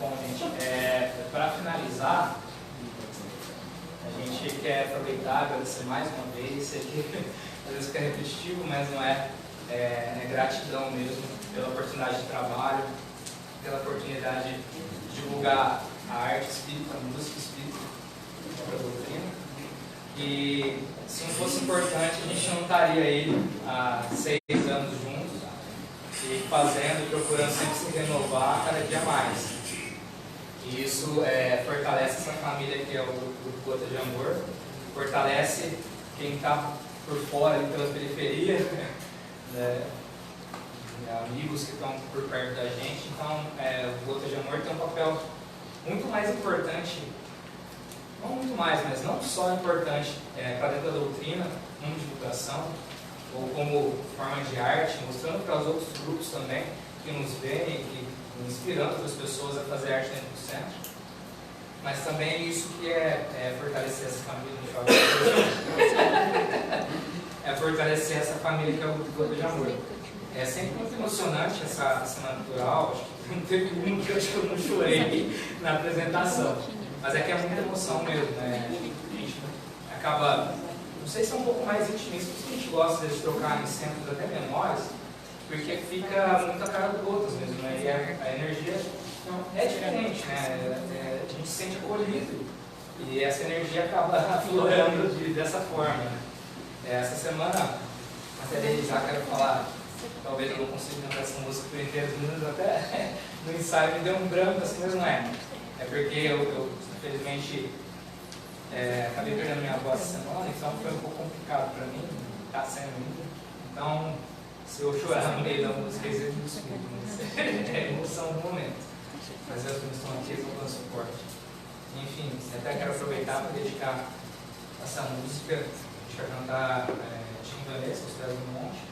Bom, gente, para finalizar, a gente quer aproveitar e agradecer mais uma vez. Sei que às vezes fica repetitivo, mas não é. É gratidão mesmo pela oportunidade de trabalho, pela oportunidade de divulgar a arte espírita, a música espírita, a doutrina. E se não fosse importante, a gente não estaria aí há 6 anos juntos e fazendo, procurando sempre se renovar cada dia mais. E isso fortalece essa família que é o Grupo Gota de Amor, fortalece quem está por fora, ali pela periferia, né? Amigos que estão por perto da gente. Então, o Gota de Amor tem um papel muito mais importante, não muito mais, mas não só importante para dentro da doutrina, como divulgação, ou como forma de arte, mostrando para os outros grupos também, que nos veem, que inspirando outras pessoas a fazer arte dentro do centro. Mas também isso que é fortalecer essa família, fortalecer essa família que é o Gota de Amor. É sempre muito emocionante essa natural. Acho que não teve um que eu não chorei na apresentação. Mas é que é muita emoção mesmo, né? A gente acaba, não sei se é um pouco mais intimista, por isso que a gente gosta de trocar em centros até menores, porque fica muito a cara do Gotas mesmo, né? E a energia é diferente, né? A gente se sente acolhido e essa energia acaba aflorando dessa forma, né? Essa semana, até realizar, quero falar, talvez eu não consiga cantar essa música por inteiro, até no ensaio me deu um branco assim, mas não é. É porque eu infelizmente, acabei perdendo minha voz essa semana, então foi um pouco complicado para mim, está sendo ainda. Então, se eu chorar no meio da música, isso é muito desculpa, mas é a emoção do momento. Mas as pessoas estão aqui, eles vão dar suporte. Enfim, até quero aproveitar para dedicar essa música. A gente vai cantar Tim Vanessa, Os Pés do Monte.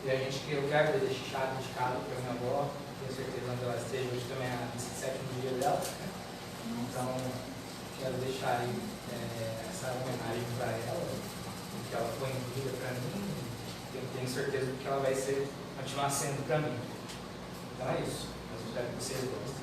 E eu quero deixar dedicado para minha avó, tenho certeza onde ela esteja, hoje também é o 7º dia dela. Então, quero deixar aí essa homenagem para ela, que ela foi em vida para mim, e eu tenho certeza que ela vai continuar sendo para mim. Então é isso. Eu espero que vocês gostem.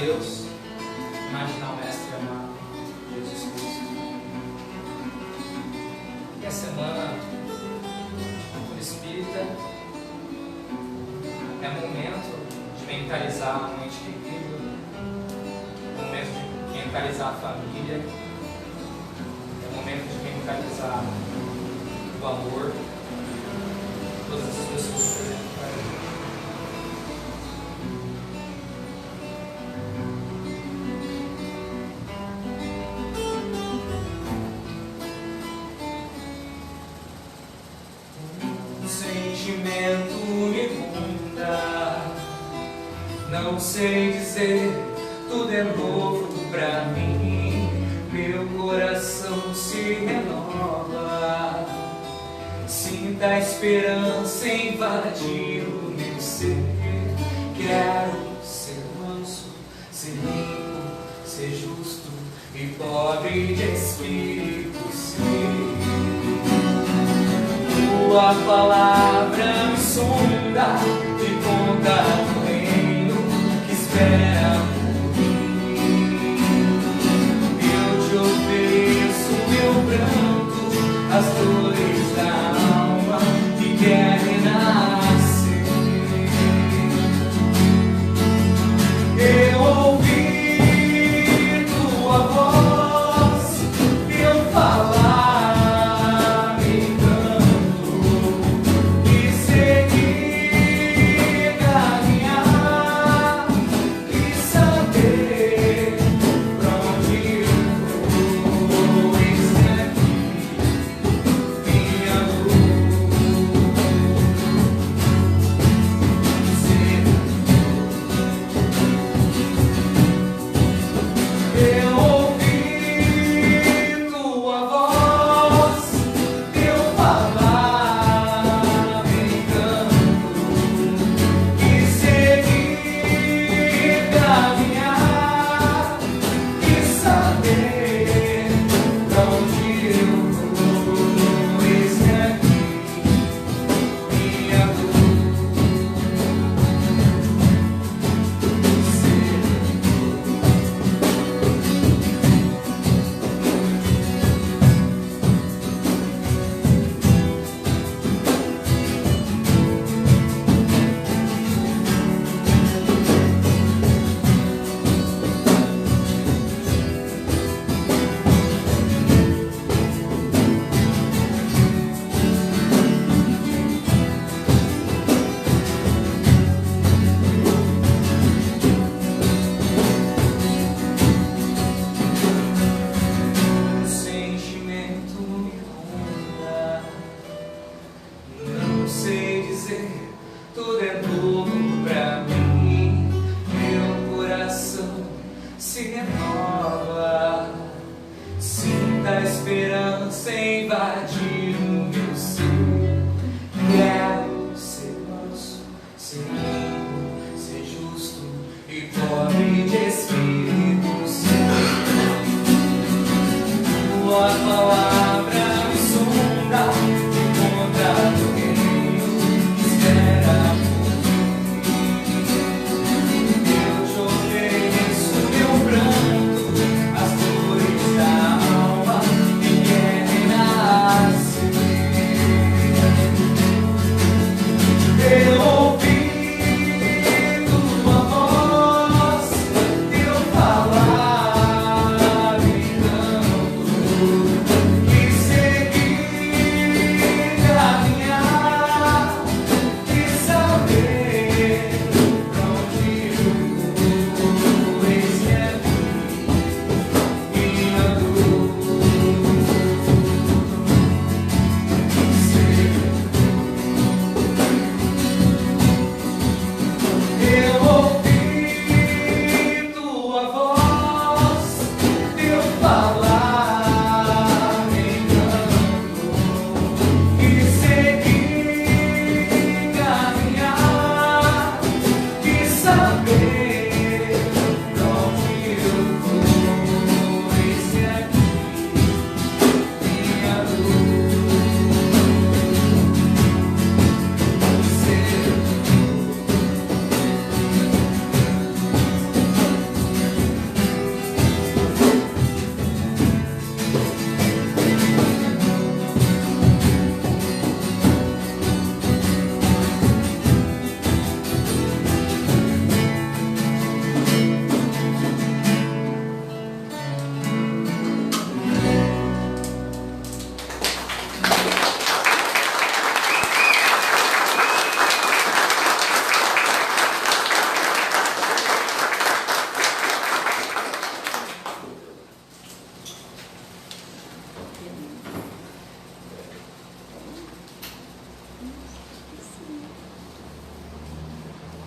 Deus, imaginar o Mestre amado, Jesus Cristo. E a semana do Espírita é momento de mentalizar a mente que vive, é momento de mentalizar a família, é momento de mentalizar o amor, todas as pessoas presentes para mim. Não sei dizer, tudo é novo pra mim. Meu coração se renova. Sinta a esperança invadir o meu ser. Quero ser manso, ser limpo, ser justo e pobre de espírito ser. Tua palavra me sonda de ponta do reino que espera por mim. Eu te ofereço meu pranto, as dores da alma que quer renascer. Eu ouvi tua voz, eu falar. Caminhar invadir o meu ser. Quero ser manso, ser limpo, ser justo e pobre de Espírito Santo. Tua palavra me sonda, encontra o reino que espera por mim. Eu te ofereço meu pranto, as dores da alma que querem nascer. Eu ouvi tua voz, teu falar me canto, e seguir, caminhar e saber pra onde eu vou. Eis-me aqui, guiando. Eu ouvi tua voz, teu falar me encantou, e segui, caminhar e saber pra onde eu vou. Eis-me aqui, minha luz.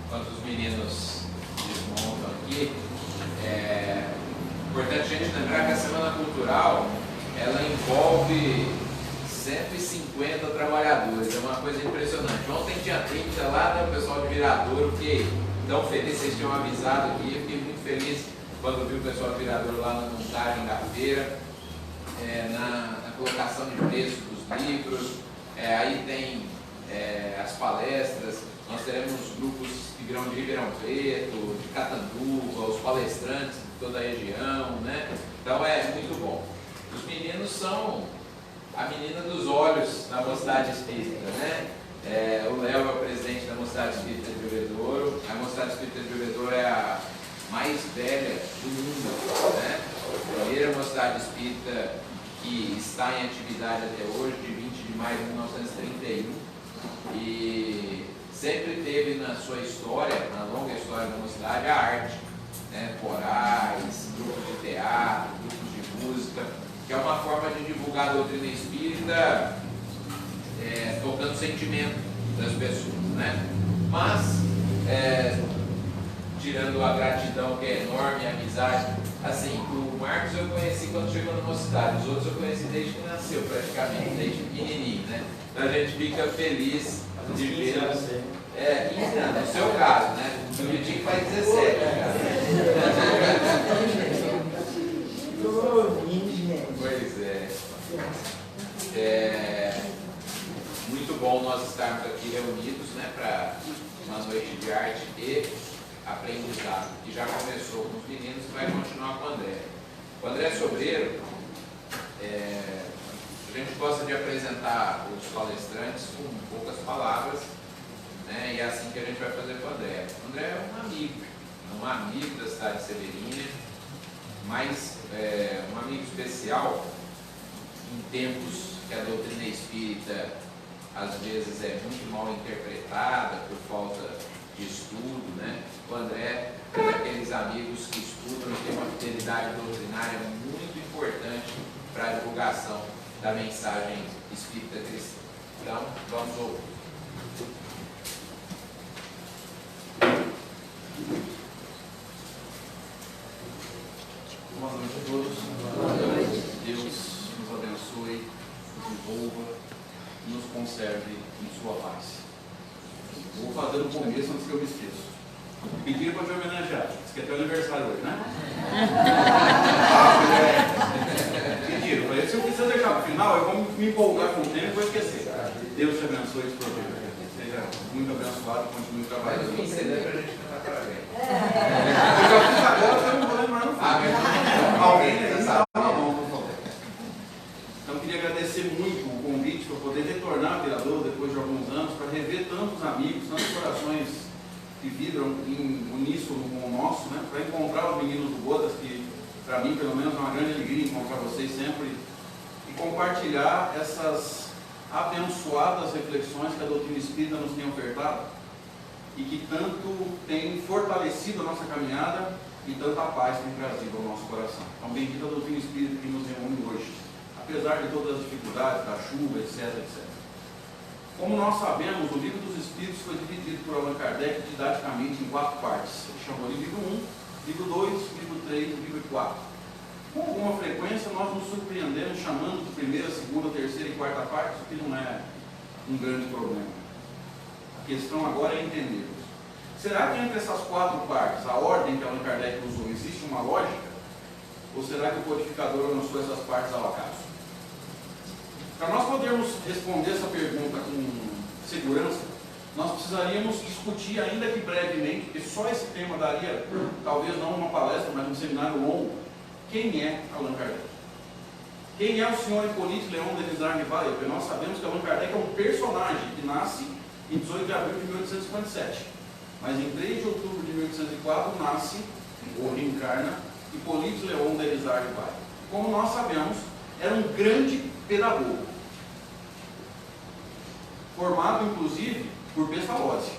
Enquanto os meninos desmontam aqui, é importante a gente lembrar que a Semana Cultural ela envolve 150 trabalhadores, é uma coisa impressionante. Ontem tinha 30 lá, né, o pessoal de Viradouro, fiquei tão feliz, vocês tinham avisado aqui, eu fiquei muito feliz quando vi o pessoal de Viradouro lá na montagem da feira, na colocação de preço dos livros, aí tem as palestras. Nós teremos grupos que virão de Ribeirão Preto, de Catanduva, os palestrantes de toda a região, né? Então é muito bom. Os meninos são a menina dos olhos da Mocidade Espírita, né? O Léo é o presidente da Mocidade Espírita de Bebedouro. A Mocidade Espírita de Bebedouro é a mais velha do mundo, né? A primeira Mocidade Espírita que está em atividade até hoje, de 20 de maio de 1931. E sempre teve na sua história, na longa história da mocidade, a arte, né? Corais, grupos de teatro, grupos de música, que é uma forma de divulgar a doutrina espírita, tocando o sentimento das pessoas, né? Mas, tirando a gratidão que é enorme, a amizade, assim, o Marcos eu conheci quando chegou na mocidade, os outros eu conheci desde que nasceu praticamente, desde pequenininho, né? Então a gente fica feliz de vê-los. 15 anos, no seu caso, né? O Vitinho faz 17 já. Pois é. Muito bom nós estarmos aqui reunidos, né, para uma noite de arte e aprendizado, que já começou com os meninos e vai continuar com o André. O André é sobreiro. A gente gosta de apresentar os palestrantes com poucas palavras, né? E é assim que a gente vai fazer com o André. O André é um amigo da cidade de Severina, mas um amigo especial em tempos que a doutrina espírita às vezes é muito mal interpretada por falta de estudo, né? O André é daqueles amigos que estudam e tem uma fidelidade doutrinária muito importante para a divulgação da mensagem espírita cristã. Então, vamos ouvir. Boa noite a todos. Boa noite. Deus nos abençoe que eu me esqueço. Pediram para te homenagear. Diz que é teu aniversário hoje, né? Pediram. Eu falei, se eu precisar deixar para o final, eu vou me empolgar com o tempo e vou esquecer. Deus te abençoe e te proteja. Seja muito abençoado e continue trabalhando. Quem ceder para a gente cantar parabéns. Eu já fiz agora, eu não vou lembrar no final. Alguém aí sabe. Então, queria agradecer muito o convite para poder retornar a Viradouro depois de alguns anos, para rever tantos amigos, tantos corações que vibram em uníssono com o nosso, né? Para encontrar os meninos do Bodas, que para mim, pelo menos, é uma grande alegria encontrar vocês sempre, e compartilhar essas abençoadas reflexões que a doutrina espírita nos tem ofertado e que tanto tem fortalecido a nossa caminhada e tanta paz tem trazido ao nosso coração. Então, bendita a doutrina espírita que nos reúne hoje, apesar de todas as dificuldades, da chuva, etc, etc. Como nós sabemos, o Livro dos Espíritos foi dividido por Allan Kardec didaticamente em 4 partes. Ele chamou de livro 1, livro 2, livro 3 e livro 4. Com alguma frequência, nós nos surpreendemos chamando de primeira, segunda, terceira e quarta parte, o que não é um grande problema. A questão agora é entender. Será que entre essas 4 partes, a ordem que Allan Kardec usou, existe uma lógica? Ou será que o codificador lançou essas partes ao acaso? Para nós podermos responder essa pergunta com segurança, nós precisaríamos discutir, ainda que brevemente, porque só esse tema daria, talvez não uma palestra, mas um seminário longo, quem é Allan Kardec? Quem é o senhor Hippolyte Léon Denis Arnevaille? Porque nós sabemos que Allan Kardec é um personagem que nasce em 18 de abril de 1857, mas em 3 de outubro de 1804 nasce, ou reencarna, Hippolyte Léon Denis Arnevaille. Como nós sabemos, era um grande pedagogo, formado inclusive por Pestalozzi,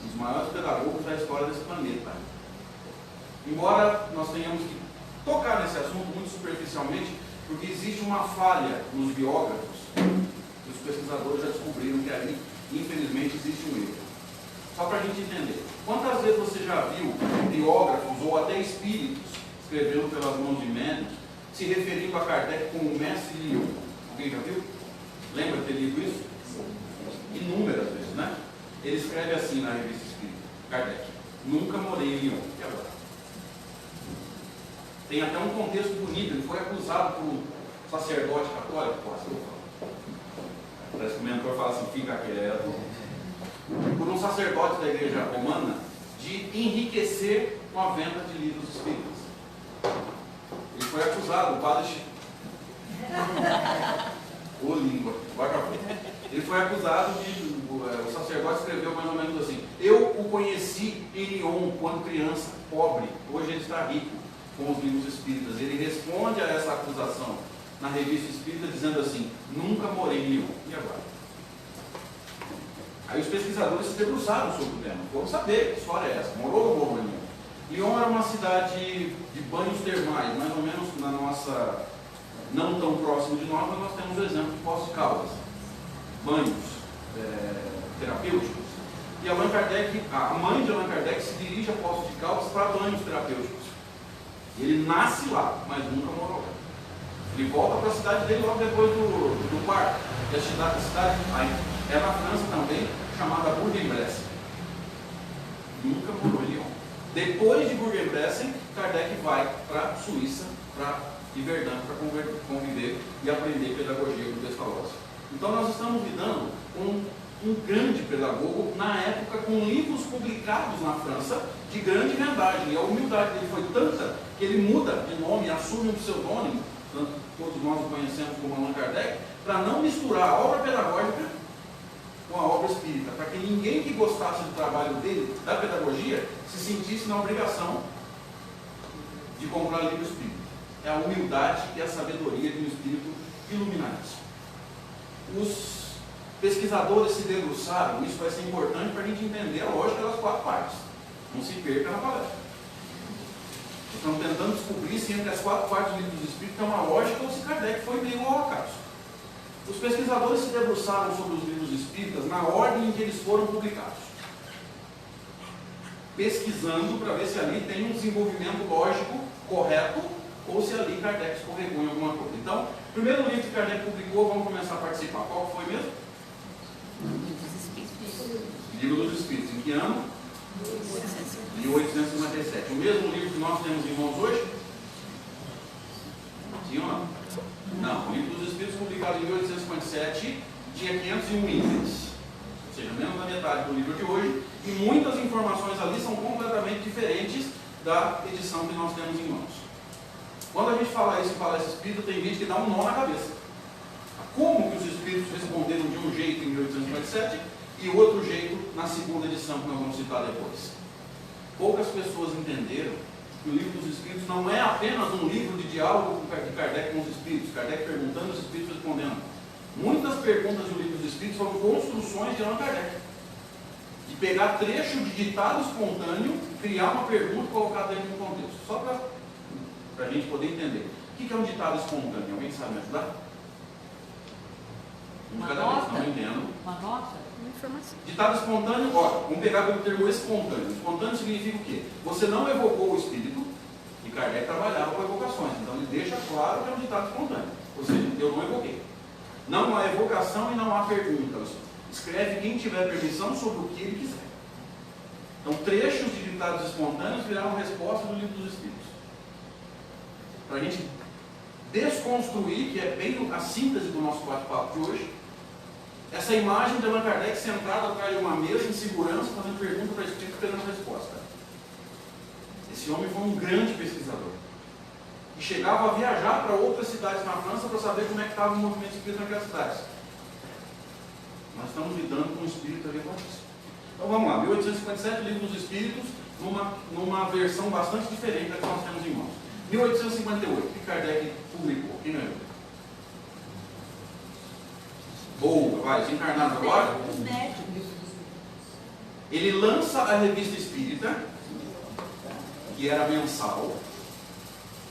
um dos maiores pedagogos da história desse planeta. Embora nós tenhamos que tocar nesse assunto muito superficialmente, porque existe uma falha nos biógrafos, que os pesquisadores já descobriram que ali, infelizmente, existe um erro. Só para a gente entender, quantas vezes você já viu biógrafos ou até espíritos escrevendo pelas mãos de médicos se referindo a Kardec como o mestre de Lyon? Alguém já viu? Lembra de ter lido isso? Inúmeras vezes, né? Ele escreve assim na revista Espírita, Kardec: nunca morei em Lyon. E agora? Tem até um contexto bonito. Ele foi acusado por um sacerdote católico. Parece que o mentor fala assim: fica quieto. Por um sacerdote da igreja romana, de enriquecer com a venda de livros espíritas. Ele foi acusado, o padre Chico. Ô língua, vagabundo. Ele foi acusado de. O sacerdote escreveu mais ou menos assim: eu o conheci em Lyon quando criança, pobre, hoje ele está rico com os livros espíritas. Ele responde a essa acusação na revista Espírita dizendo assim: nunca morei em Lyon. E agora? Aí os pesquisadores se debruçaram sobre o tema. Vamos saber que história é essa. Morou ou morou em Lyon? Lyon era uma cidade de banhos termais, mais ou menos na nossa, não tão próximo de nós, mas nós temos o exemplo de Poços de Caldas. Banhos terapêuticos. E Allan Kardec, a mãe de Allan Kardec se dirige a Poços de Caldas para banhos terapêuticos. Ele nasce lá, mas nunca morou lá. Ele volta para a cidade dele logo depois do parto. E a cidade é na França também, chamada Bourg-en-Bresse. Nunca morou em Lyon. Depois de Bourg-en-Bresse, Kardec vai para a Suíça, para Yverdun, para conviver e aprender pedagogia do Pestalozzi. Então nós estamos lidando com um grande pedagogo, na época com livros publicados na França de grande vendagem. E a humildade dele foi tanta que ele muda de nome, assume um pseudônimo, todos nós o conhecemos como Allan Kardec, para não misturar a obra pedagógica com a obra espírita, para que ninguém que gostasse do trabalho dele, da pedagogia, se sentisse na obrigação de comprar livro espírita. É a humildade e a sabedoria de um espírito iluminadíssimo. Os pesquisadores se debruçaram, isso vai ser importante para a gente entender a lógica das 4 partes. Não se perca na palestra. Estamos tentando descobrir se entre as 4 partes do livro dos Espíritos tem uma lógica ou se Kardec foi meio ao acaso. Os pesquisadores se debruçaram sobre os livros espíritas na ordem em que eles foram publicados, pesquisando para ver se ali tem um desenvolvimento lógico correto ou se ali Kardec escorregou em alguma coisa. Então, o primeiro livro que Kardec publicou, vamos começar a participar. Qual foi mesmo? Livro dos Espíritos. Em que ano? 1857. O mesmo livro que nós temos em mãos hoje? Sim ou não? Não. O Livro dos Espíritos, publicado em 1857, tinha 501 itens. Ou seja, menos da metade do livro de hoje. E muitas informações ali são completamente diferentes da edição que nós temos em mãos. Quando a gente fala isso em palestra espírita, tem gente que dá um nó na cabeça. Como que os espíritos responderam de um jeito em 1857 e outro jeito na segunda edição que nós vamos citar depois? Poucas pessoas entenderam que o Livro dos Espíritos não é apenas um livro de diálogo de Kardec com os espíritos, Kardec perguntando, os espíritos respondendo. Muitas perguntas do Livro dos Espíritos foram construções de Allan Kardec. De pegar trecho de ditado espontâneo, criar uma pergunta e colocar dentro de um contexto. Só para a gente poder entender. O que é um ditado espontâneo? Alguém sabe me ajudar? Cada vez, não entendo. Uma nota? Uma informação. Ditado espontâneo, ó, vamos pegar pelo termo espontâneo. Espontâneo significa o quê? Você não evocou o espírito, e Kardec trabalhava com evocações, então ele deixa claro que é um ditado espontâneo. Ou seja, eu não evoquei. Não há evocação e não há perguntas. Escreve quem tiver permissão sobre o que ele quiser. Então, trechos de ditados espontâneos viraram resposta do Livro dos Espíritos. Para a gente desconstruir, que é bem a síntese do nosso bate-papo de hoje, essa imagem de Allan Kardec sentado atrás de uma mesa em segurança, fazendo pergunta para espírito, esperando resposta. Esse homem foi um grande pesquisador. E chegava a viajar para outras cidades na França para saber como é que estava o movimento espírita naquelas cidades. Nós estamos lidando com um espírito elevadíssimo. Então vamos lá, 1857, Livro dos Espíritos, numa versão bastante diferente da que nós temos em mãos. 1858, que Kardec publicou. Quem não é? Boa, vai, desencarnado agora. Os médicos. Ele lança a Revista Espírita, que era mensal.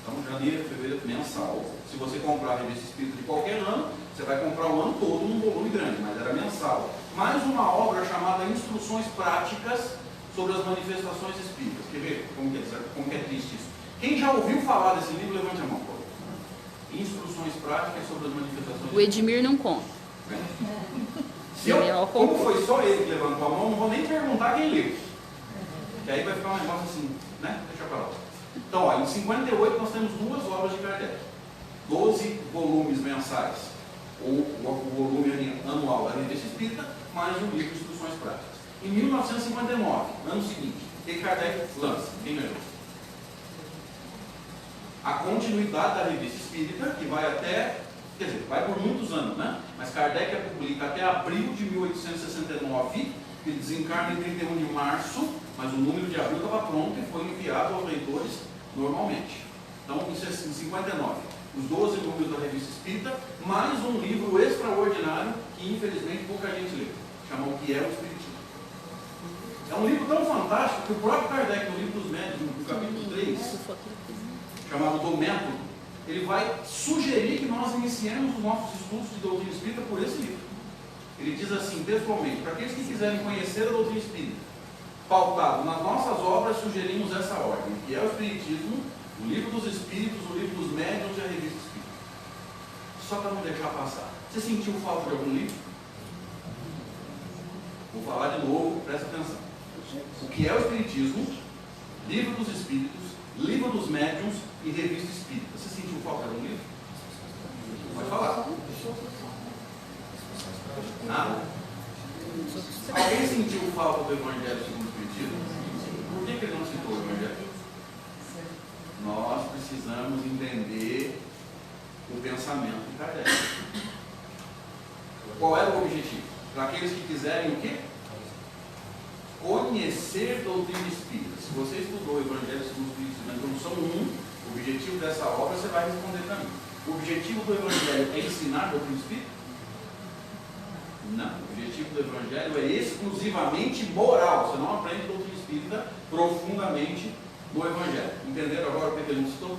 Então, janeiro, fevereiro, mensal. Se você comprar a Revista Espírita de qualquer ano, você vai comprar o ano todo num volume grande, mas era mensal. Mais uma obra chamada Instruções Práticas sobre as Manifestações Espíritas. Quer ver como que é triste isso? Quem já ouviu falar desse livro, levante a mão, por favor. Instruções Práticas sobre as Manifestações O Edmir não conta. Como foi só ele que levantou a mão, não vou nem perguntar quem leu. Que aí vai ficar um negócio assim, né? Deixa pra lá. Então, ó, em 58 nós temos duas obras de Kardec. 12 volumes mensais, ou o volume anual da Revista Espírita, mais um livro de Instruções Práticas. Em 1959, ano seguinte, o que Kardec lança? Quem leu? A continuidade da Revista Espírita, que vai até, quer dizer, vai por muitos anos, né? Mas Kardec publica até abril de 1869, ele desencarna em 31 de março, mas o número de abril estava pronto e foi enviado aos leitores normalmente. Então, em 59, os 12 números da Revista Espírita, mais um livro extraordinário que infelizmente pouca gente lê, chamado O que é o Espiritismo. É um livro tão fantástico que o próprio Kardec, no Livro dos Médiuns, no capítulo 3, chamado Do Método, ele vai sugerir que nós iniciemos os nossos estudos de doutrina espírita por esse livro. Ele diz assim, textualmente, para aqueles que quiserem conhecer a doutrina espírita, pautado nas nossas obras, sugerimos essa ordem, que é o Espiritismo, o Livro dos Espíritos, o Livro dos Médiuns e a Revista Espírita. Só para não deixar passar. Você sentiu falta de algum livro? Vou falar de novo, presta atenção. O que é o Espiritismo, Livro dos Espíritos, Livro dos Médiuns e Revista Espírita. Você sentiu falta de algum livro? Pode falar. Nada? Alguém sentiu falta do Evangelho segundo o Espiritismo? Por que ele não citou o Evangelho? Nós precisamos entender o pensamento de Kardec. Qual era o objetivo? Para aqueles que quiserem o quê? Conhecer doutrina espírita. Se você estudou o Evangelho segundo o Espiritismo na introdução 1, o objetivo dessa obra, você vai responder para mim. O objetivo do Evangelho é ensinar doutrina espírita? Não. O objetivo do Evangelho é exclusivamente moral. Você não aprende doutrina espírita profundamente no Evangelho. Entenderam agora o que ele citou?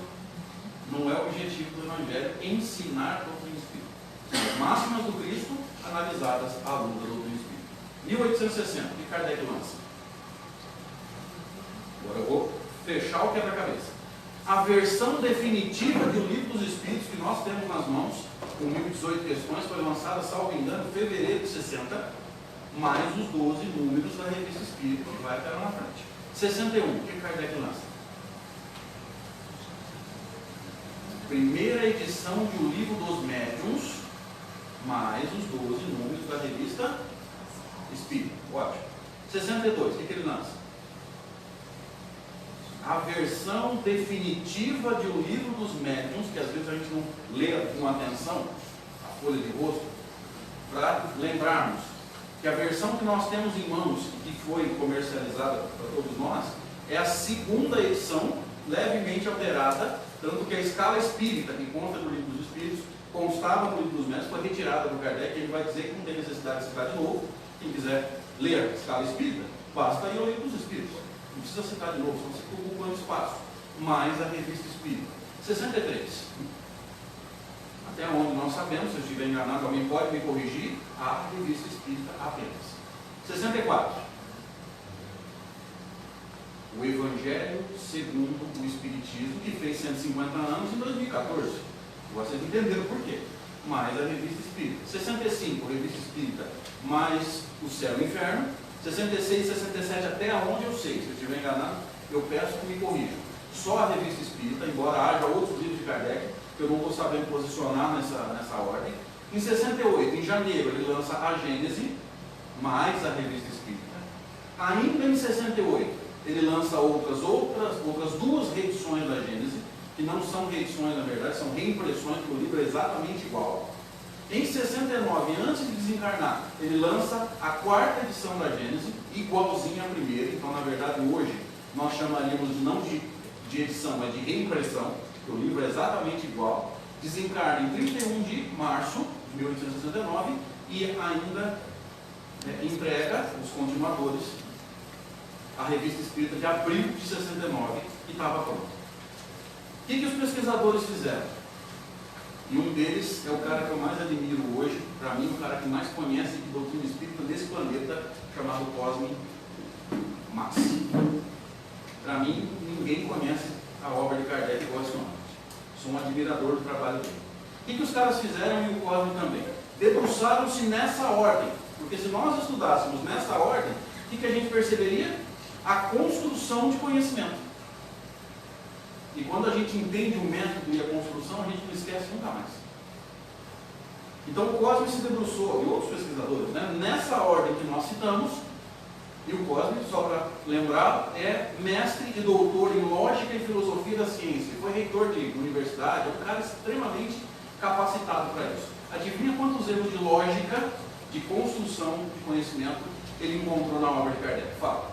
Não é o objetivo do Evangelho ensinar doutrina espírita. São as máximas do Cristo analisadas à luz da doutrina espírita. 1860, o que Kardec lança? Agora eu vou fechar o quebra-cabeça. A versão definitiva do Livro dos Espíritos que nós temos nas mãos, com 1018 questões, foi lançada, salvo engano, em fevereiro de 60. mais os 12 números da Revista Espírita, que vai até lá na frente. 61, o que Kardec lança? Primeira edição de O Livro dos Médiuns, mais os 12 números da Revista Espírita. Ótimo. 62, o que ele lança? A versão definitiva de O Livro dos Médiuns, que às vezes a gente não lê com atenção, a folha de rosto, para lembrarmos que a versão que nós temos em mãos, que foi comercializada para todos nós, é a segunda edição, levemente alterada, tanto que a escala espírita, que consta do Livro dos Espíritos, constava no Livro dos Médiuns, foi retirada do Kardec. Ele vai dizer que não tem necessidade de citar de novo. Quem quiser ler a escala espírita, basta ir ao Livro dos Espíritos. Não precisa citar de novo, senão você fica ocupando espaço. Mais a Revista Espírita. 63. Até onde nós sabemos, se eu estiver enganado, alguém pode me corrigir, a Revista Espírita apenas. 64. O Evangelho segundo o Espiritismo, que fez 150 anos em 2014. Vocês entenderam por quê. Mais a Revista Espírita. 65, Revista Espírita, mais o Céu e o Inferno. 66 e 67, até onde eu sei. Se eu estiver enganado, eu peço que me corrijam. Só a Revista Espírita, embora haja outros livros de Kardec, que eu não estou sabendo posicionar nessa ordem. Em 68, em janeiro, ele lança a Gênese, mais a Revista Espírita. Ainda em 68, ele lança outras duas reedições da Gênese, que não são reedições, na verdade, são reimpressões, porque o livro é exatamente igual. Em 69, antes de desencarnar, ele lança a quarta edição da Gênese, igualzinha à primeira. Então, na verdade, hoje, nós chamaríamos não de edição, mas de reimpressão, porque o livro é exatamente igual. Desencarna em 31 de março de 1869 e ainda entrega os continuadores a Revista Espírita de abril de 69, que estava pronta. O que os pesquisadores fizeram? E um deles é o cara que eu mais admiro hoje, para mim, o cara que mais conhece de doutrina espírita nesse planeta, chamado Cosme Max. Para mim, ninguém conhece a obra de Kardec igual esse homem. Sou um admirador do trabalho dele. O que os caras fizeram e o Cosme também? Debruçaram-se nessa ordem. Porque se nós estudássemos nessa ordem, o que a gente perceberia? A construção de conhecimento. E quando a gente entende o método e a construção, a gente não esquece nunca mais. Então o Cosme se debruçou, e outros pesquisadores, nessa ordem que nós citamos, e o Cosme, só para lembrar, é mestre e doutor em lógica e filosofia da ciência. Foi reitor de universidade, é um cara extremamente capacitado para isso. Adivinha quantos erros de lógica, de construção de conhecimento, ele encontrou na obra de Kardec? Fala.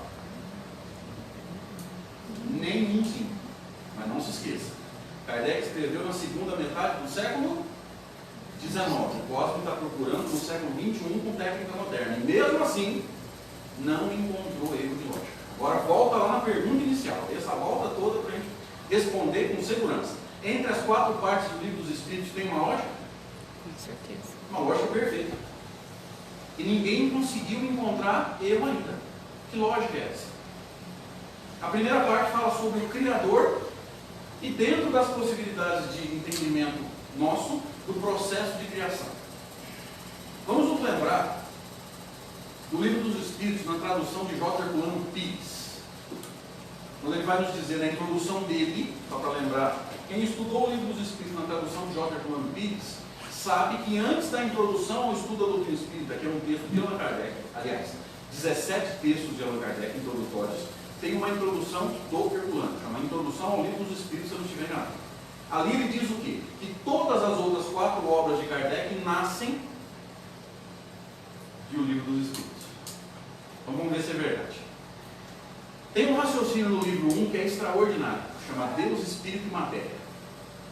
Nenhumzinho. Mas não se esqueça, Kardec escreveu na segunda metade do século XIX. O Cosme está procurando no século XXI com técnica moderna. E mesmo assim, não encontrou erro de lógica. Agora volta lá na pergunta inicial. Essa volta toda para a gente responder com segurança. Entre as quatro partes do Livro dos Espíritos tem uma lógica? Com certeza. Uma lógica perfeita. E ninguém conseguiu encontrar erro ainda. Que lógica é essa? A primeira parte fala sobre o Criador e dentro das possibilidades de entendimento nosso, do processo de criação. Vamos nos lembrar do Livro dos Espíritos, na tradução de J. Herculano Pires. Quando ele vai nos dizer na introdução dele, só para lembrar, quem estudou o Livro dos Espíritos na tradução de J. Herculano Pires, sabe que antes da introdução ao estudo da doutrina espírita, que é um texto de Allan Kardec, aliás, 17 textos de Allan Kardec introdutórios, tem uma introdução do Herculano, chama Introdução ao Livro dos Espíritos, se eu não estiver enganado. Ali ele diz o quê? Que todas as outras 4 obras de Kardec nascem de O Livro dos Espíritos. Então vamos ver se é verdade. Tem um raciocínio no livro 1 que é extraordinário, chama Deus, Espírito e Matéria.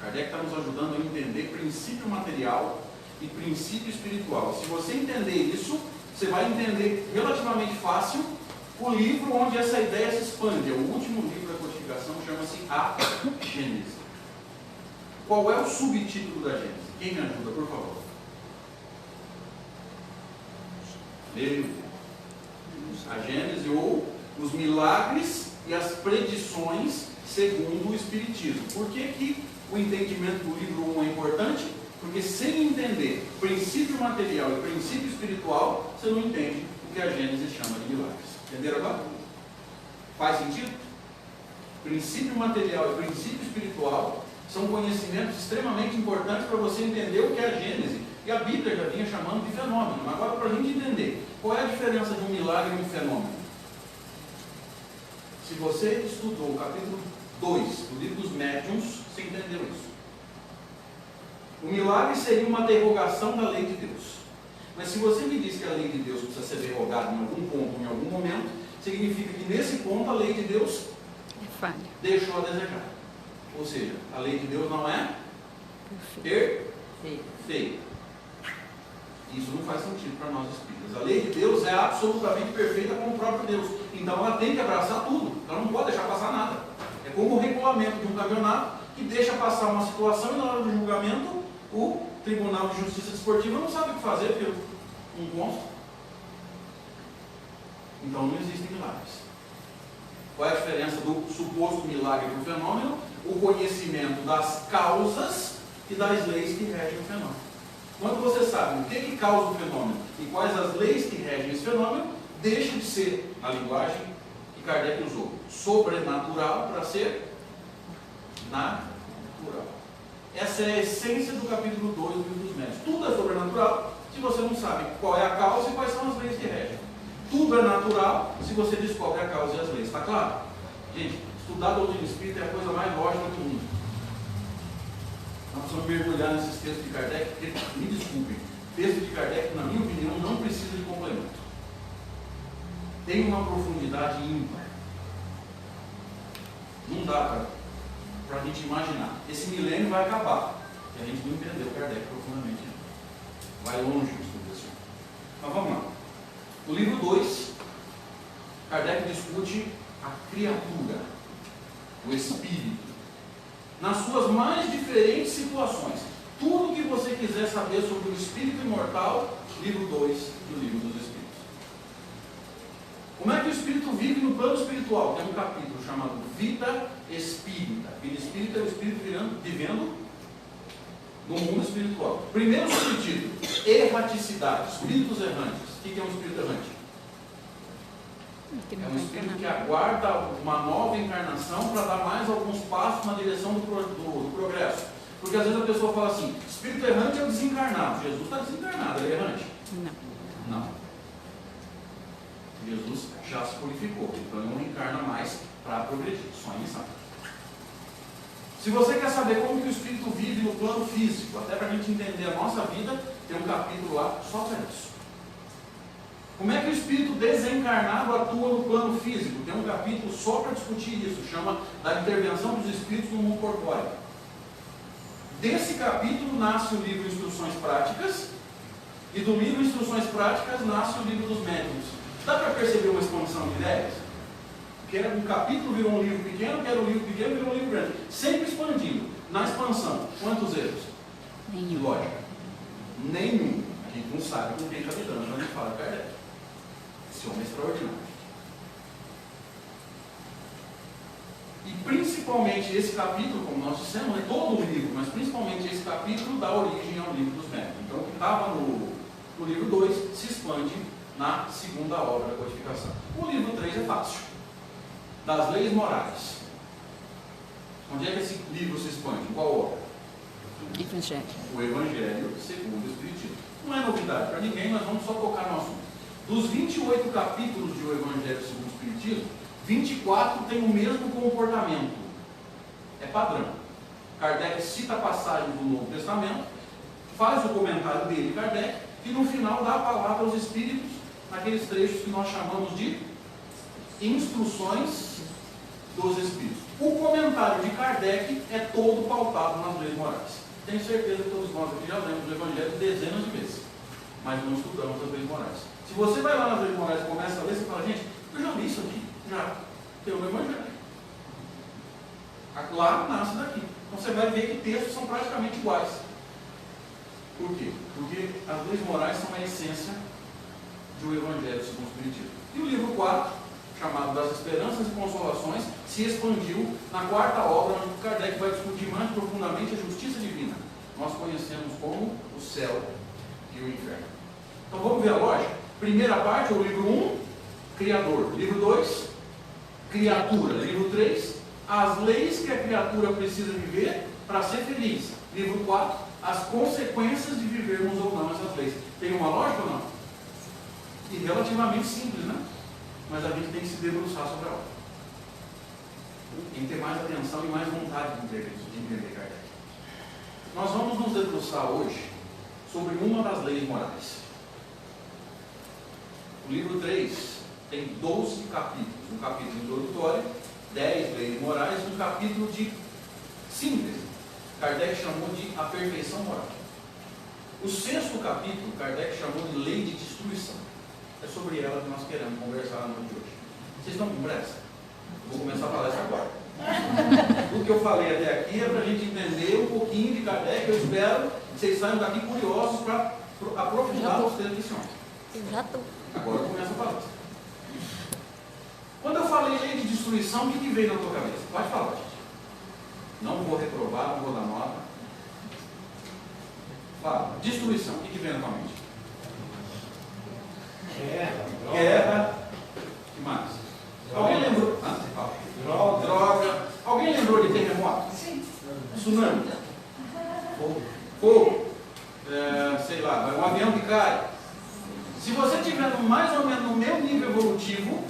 Kardec está nos ajudando a entender princípio material e princípio espiritual. Se você entender isso, você vai entender relativamente fácil o livro onde essa ideia se expande. É o último livro da codificação, chama-se A Gênese. Qual é o subtítulo da Gênese? Quem me ajuda, por favor? Meu Deus. A Gênese, ou os milagres e as predições segundo o Espiritismo. Por que o entendimento do livro 1 é importante? Porque sem entender princípio material e princípio espiritual, você não entende o que a Gênesis chama de milagres. Entenderam agora? Faz sentido? Princípio material e princípio espiritual são conhecimentos extremamente importantes para você entender o que é a Gênesis. E a Bíblia já vinha chamando de fenômeno. Mas agora, para a gente entender, qual é a diferença de um milagre e um fenômeno? Se você estudou o capítulo 2 do livro dos médiuns, você entendeu isso. O milagre seria uma derrogação da lei de Deus. Mas se você me diz que a lei de Deus precisa ser derrogada em algum ponto, em algum momento, significa que nesse ponto a lei de Deus falha. Deixou a desejar. Ou seja, a lei de Deus não é perfeita. Isso não faz sentido para nós espíritas. A lei de Deus é absolutamente perfeita como o próprio Deus. Então ela tem que abraçar tudo. Ela não pode deixar passar nada. É como o regulamento de um campeonato que deixa passar uma situação e na hora do julgamento o Tribunal de Justiça Desportiva não sabe o que fazer porque não consta. Então não existem milagres. Qual é a diferença do suposto milagre para o fenômeno? O conhecimento das causas e das leis que regem o fenômeno. Quando você sabe o que causa o fenômeno e quais as leis que regem esse fenômeno, deixa de ser, na linguagem que Kardec usou, sobrenatural para ser natural. Essa é a essência do capítulo 2 do Livro dos Médiuns. Tudo é sobrenatural se você não sabe qual é a causa e quais são as leis que regem. Tudo é natural se você descobre a causa e as leis. Está claro? Gente, estudar a doutrina espírita é a coisa mais lógica do mundo. Nós precisamos mergulhar nesses textos de Kardec, porque, me desculpem, texto de Kardec, na minha opinião, não precisa de complemento. Tem uma profundidade ímpar. Não dá para a gente imaginar. Esse milênio vai acabar. E a gente não entendeu Kardec profundamente. Vai longe o estudo desse. Mas vamos lá. No livro 2, Kardec discute a criatura, o espírito, nas suas mais diferentes situações. Tudo que você quiser saber sobre o espírito imortal, livro 2 do Livro dos Espíritos. Como é que o espírito vive no plano espiritual? Tem um capítulo chamado Vida Espírita. Vida Espírita é o espírito vivendo no mundo espiritual. Primeiro subtítulo, erraticidade, espíritos errantes. O que é um espírito errante? É um espírito que aguarda uma nova encarnação para dar mais alguns passos na direção do progresso. Porque às vezes a pessoa fala assim, espírito errante é o desencarnado. Jesus está desencarnado, ele é errante? Não. Jesus já se purificou, então ele não encarna mais para progredir, só em missão. Se você quer saber como que o espírito vive no plano físico, até para a gente entender a nossa vida, tem um capítulo lá só para isso. Como é que o espírito desencarnado atua no plano físico? Tem um capítulo só para discutir isso, chama da intervenção dos espíritos no mundo corpóreo. Desse capítulo nasce o livro Instruções Práticas, e do livro Instruções Práticas nasce o livro dos Médiuns. Dá para perceber uma expansão de ideias? Que era um capítulo virou um livro pequeno, que era um livro pequeno, virou um livro grande. Sempre expandindo. Na expansão, quantos erros? Nenhum. De lógica? Nenhum. A gente não sabe com quem está lidando, mas a gente fala Kardec. Esse homem é extraordinário. E principalmente esse capítulo, como nós dissemos, é todo o livro, mas principalmente esse capítulo dá origem ao livro dos Médiuns. Então o que estava no livro 2 se expande na segunda obra da codificação. O livro 3 é fácil. Das leis morais. Onde é que esse livro se expande? Em qual obra? Evangelho. O Evangelho segundo o Espiritismo. Não é novidade para ninguém, mas vamos só tocar no assunto. Dos 28 capítulos do Evangelho segundo o Espiritismo, 24 têm o mesmo comportamento. É padrão. Kardec cita a passagem do Novo Testamento, faz o comentário dele, Kardec, e no final dá a palavra aos Espíritos, naqueles trechos que nós chamamos de instruções dos Espíritos. O comentário de Kardec é todo pautado nas leis morais. Tenho certeza que todos nós aqui já lemos o Evangelho dezenas de vezes, mas não estudamos as leis morais. Se você vai lá nas leis morais e começa a ler, você fala, gente, eu já li isso aqui, já tem o Evangelho. Lá nasce daqui. Então você vai ver que textos são praticamente iguais. Por quê? Porque as leis morais são a essência do Evangelho segundo o Espiritismo. E o livro 4, chamado Das Esperanças e Consolações, se expandiu na quarta obra, onde Kardec vai discutir mais profundamente a justiça divina. Nós conhecemos como o céu e o inferno. Então vamos ver a lógica? Primeira parte, o livro 1, Criador. Livro 2, Criatura. Livro 3, as leis que a criatura precisa viver para ser feliz. Livro 4, as consequências de vivermos ou não essas leis. Tem uma lógica ou não? E relativamente simples, né? Mas a gente tem que se debruçar sobre ela. Tem que ter mais atenção e mais vontade de entender Kardec. Nós vamos nos debruçar hoje sobre uma das leis morais. O livro 3 tem 12 capítulos. Um capítulo introdutório, 10 leis morais, um capítulo de síntese. Kardec chamou de a perfeição moral. O 6º capítulo, Kardec chamou de lei de destruição. É sobre ela que nós queremos conversar na noite de hoje. Vocês estão com pressa? Vou começar a falar isso agora. O que eu falei até aqui é para a gente entender um pouquinho de Kardec. Eu espero que vocês saiam daqui curiosos para aprofundar os textos desse homem. Eu já estou. Agora eu começo a falar. Quando eu falei lei de destruição, o que veio na tua cabeça? Pode falar, gente. Não vou reprovar, não vou dar nota. Fala. Destruição, o que veio na tua mente? Guerra. O que mais? Alguém lembrou? Droga. Alguém lembrou de terremoto? Sim. Tsunami? Fogo. Sei lá, um avião que cai. Se você estiver mais ou menos no meu nível evolutivo,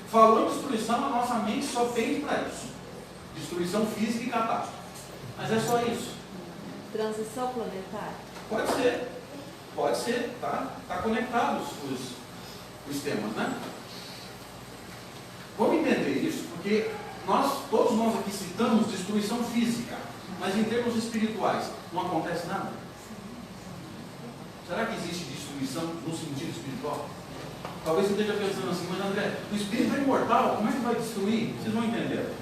falando de destruição, a nossa mente só pende para isso. Destruição física e catástrofe. Mas é só isso. Transição planetária? Pode ser, tá? Está conectado os temas, né? Vamos entender isso, porque todos nós aqui citamos destruição física, mas em termos espirituais, não acontece nada. Será que existe destruição no sentido espiritual? Talvez você esteja pensando assim, mas André, o espírito é imortal, como é que vai destruir? Vocês vão entender.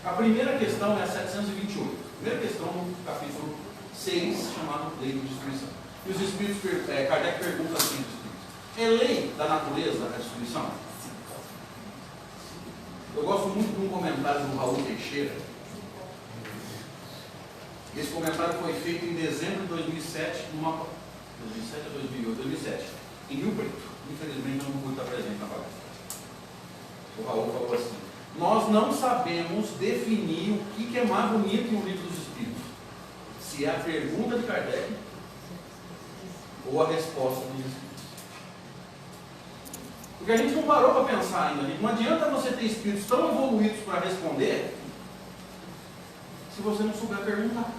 A primeira questão é a 728. Primeira questão no capítulo 6, chamado Lei de Destruição. E os espíritos, Kardec pergunta assim aos espíritos: é lei da natureza a destruição? Eu gosto muito de um comentário do Raul Teixeira. Esse comentário foi feito em dezembro de 2007, 2007 a 2008, 2007, em Rio Preto. Infelizmente eu não pude estar presente na palestra. O Raul falou assim: nós não sabemos definir o que é mais bonito no livro dos Espíritos. Se é a pergunta de Kardec ou a resposta dos Espíritos. Porque a gente não parou para pensar ainda. Não adianta você ter espíritos tão evoluídos para responder se você não souber perguntar.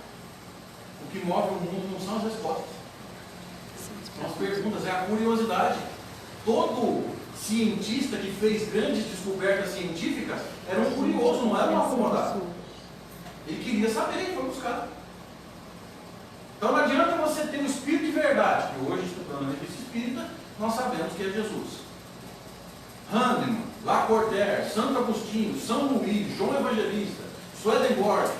O que move o mundo não são as respostas. São as perguntas, é a curiosidade. Todo cientista que fez grandes descobertas científicas era um curioso, não era um acomodado. Ele queria saber e foi buscar. Então não adianta você ter um espírito de verdade, que hoje, estudando a revista espírita, nós sabemos que é Jesus. Hahnemann, Lacordaire, Santo Agostinho, São Luís, João Evangelista, Swedenborg.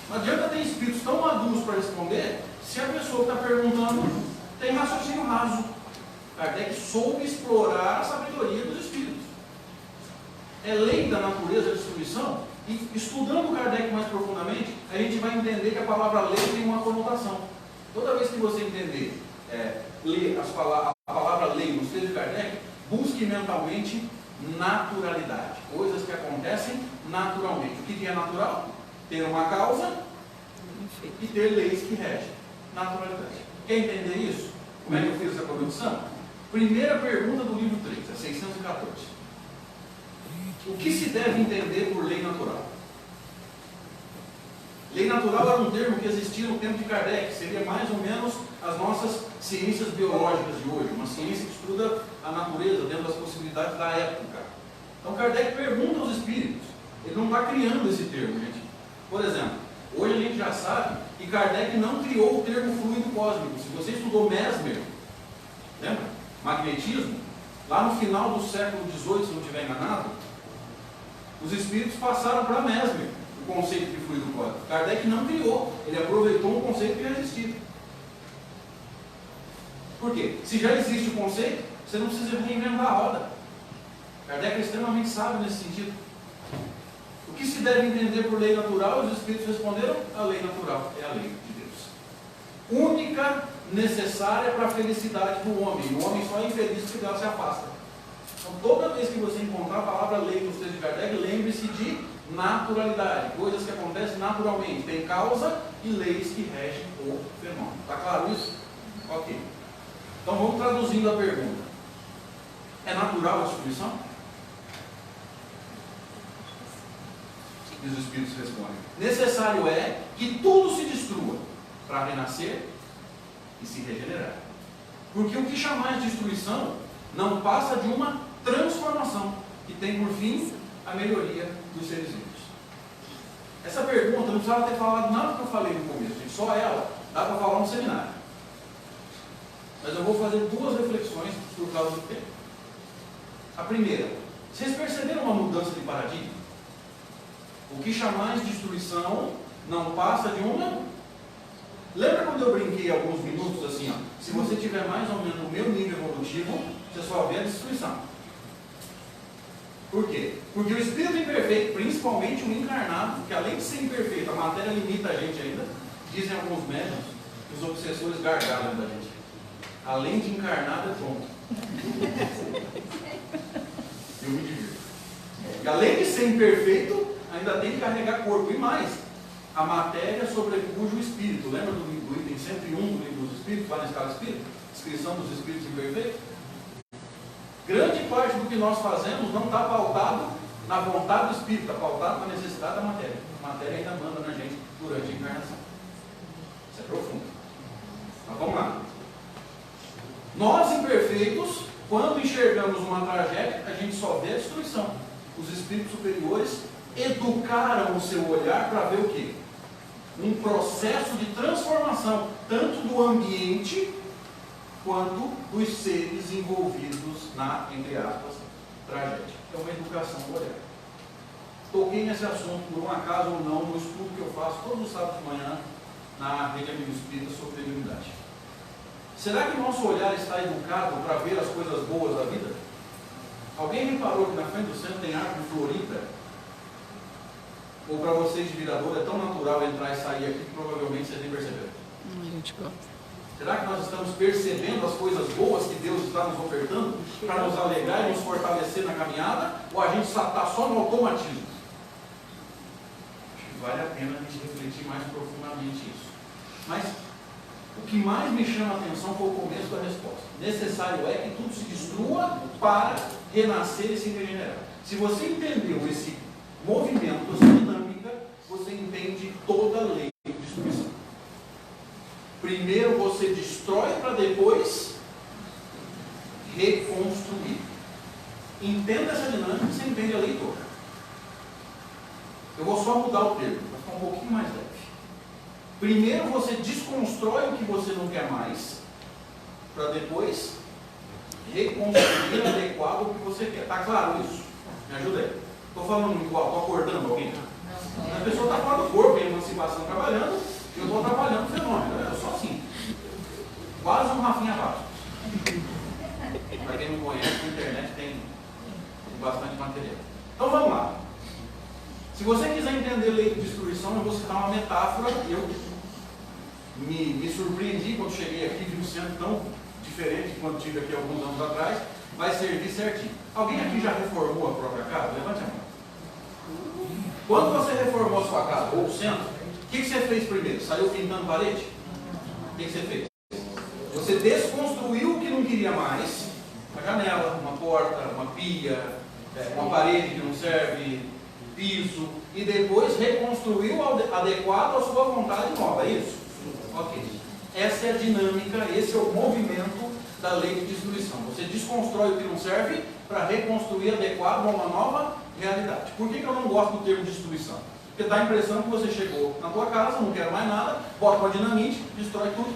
Não adianta ter espíritos tão maduros para responder se a pessoa que está perguntando tem raciocínio raso. Kardec soube explorar a sabedoria dos espíritos. É lei da natureza da destruição. E estudando Kardec mais profundamente, a gente vai entender que a palavra lei tem uma conotação. Toda vez que você entender, ler a palavra lei nos textos de Kardec, busque mentalmente naturalidade. Coisas que acontecem naturalmente. O que é natural? Ter uma causa e ter leis que regem. Naturalidade. Quer entender isso? Como é que eu fiz essa conexão? Primeira pergunta do livro 3, é 614. O que se deve entender por lei natural? Lei natural era um termo que existia no tempo de Kardec, seria mais ou menos as nossas ciências biológicas de hoje, uma ciência que estuda a natureza dentro das possibilidades da época. Então Kardec pergunta aos espíritos, ele não está criando esse termo, gente. Por exemplo, hoje a gente já sabe que Kardec não criou o termo fluido cósmico. Se você estudou Mesmer, lembra? Magnetismo, lá no final do século XVIII, se não estiver enganado, os espíritos passaram para Mesmer o conceito de fluido cósmico. Kardec não criou, ele aproveitou um conceito que já existia. Por quê? Se já existe o conceito, você não precisa reinventar a roda. Kardec é extremamente sábio nesse sentido. O que se deve entender por lei natural? Os espíritos responderam: a lei natural é a lei de Deus. única, necessária para a felicidade do homem. O homem só é infeliz porque dela se afasta. Então, toda vez que você encontrar a palavra lei nos textos de Kardec, lembre-se de naturalidade, coisas que acontecem naturalmente. Tem causa e leis que regem o fenômeno. Está claro isso? Ok. Então vamos traduzindo a pergunta. É natural a destruição? E os Espíritos respondem: necessário é que tudo se destrua para renascer e se regenerar. Porque o que chamais de destruição não passa de uma transformação que tem por fim a melhoria dos seres vivos. Essa pergunta não precisava ter falado nada do que eu falei no começo, gente. Só ela dá para falar no seminário. Mas eu vou fazer duas reflexões por causa do tempo. A primeira: vocês perceberam uma mudança de paradigma? O que chamais de destruição não passa de uma... Lembra quando eu brinquei alguns minutos assim, ó, se você tiver mais ou menos no meu nível evolutivo, você só vê a destruição. Por quê? Porque o espírito imperfeito, principalmente o encarnado, que além de ser imperfeito, a matéria limita a gente ainda, dizem alguns médicos, que os obsessores gargalam da gente. Além de encarnado, é pronto. Eu me divirto. E além de ser imperfeito, ainda tem que carregar corpo. E mais, a matéria sobrepuja o espírito. Lembra do item 101 do livro dos Espíritos, lá na escala espírita? Descrição dos espíritos imperfeitos? Grande parte do que nós fazemos não está pautado na vontade do espírito, está pautado na necessidade da matéria. A matéria ainda manda na gente durante a encarnação. Isso é profundo. Mas vamos lá. Nós, imperfeitos, quando enxergamos uma tragédia, a gente só vê a destruição. Os espíritos superiores educaram o seu olhar para ver o quê? Um processo de transformação, tanto do ambiente quanto dos seres envolvidos na, entre aspas, tragédia. É uma educação do olhar. Toquei nesse assunto por um acaso ou não no estudo que eu faço todos os sábados de manhã na Rede Amigo Espírita sobre mediunidade. Será que o nosso olhar está educado para ver as coisas boas da vida? Alguém reparou que na frente do centro tem árvore florida? Ou para vocês de Viradouro é tão natural entrar e sair aqui que provavelmente vocês nem perceberam? A gente gosta. Será que nós estamos percebendo as coisas boas que Deus está nos ofertando para nos alegrar e nos fortalecer na caminhada? Ou a gente está só no automatismo? Acho que vale a pena a gente refletir mais profundamente isso. Mas o que mais me chama a atenção foi o começo da resposta. Necessário é que tudo se destrua para renascer e se regenerar. Se você entendeu esse movimento, essa dinâmica, você entende toda a lei de destruição. Primeiro você destrói para depois reconstruir. Entenda essa dinâmica e você entende a lei toda. Eu vou só mudar o termo, para ficar um pouquinho mais leve. Primeiro você desconstrói o que você não quer mais, para depois reconstruir adequado o que você quer. Está claro isso? Me ajuda aí. Estou falando igual, estou acordando alguém? A pessoa está fora do corpo, em emancipação trabalhando, e eu estou atrapalhando o fenômeno. Eu sou assim. Quase um Rafinha Bastos. Para quem não conhece, na internet tem bastante material. Então vamos lá. Se você quiser entender lei de destruição, eu vou citar uma metáfora. Eu me surpreendi quando cheguei aqui, vi um centro tão diferente de quando estive aqui alguns anos atrás. Vai servir certinho. Alguém aqui já reformou a própria casa? Levante a mão. Quando você reformou a sua casa, ou o centro, o que você fez primeiro? Saiu pintando parede? O que você fez? Você desconstruiu o que não queria mais. Uma janela, uma porta, uma pia, uma parede que não serve, piso, e depois reconstruiu adequado à sua vontade nova, é isso? Ok. Essa é a dinâmica, esse é o movimento da lei de destruição. Você desconstrói o que não serve para reconstruir adequado a uma nova realidade. Por que eu não gosto do termo destruição? Porque dá a impressão que você chegou na tua casa, não quer mais nada, bota uma dinamite, destrói tudo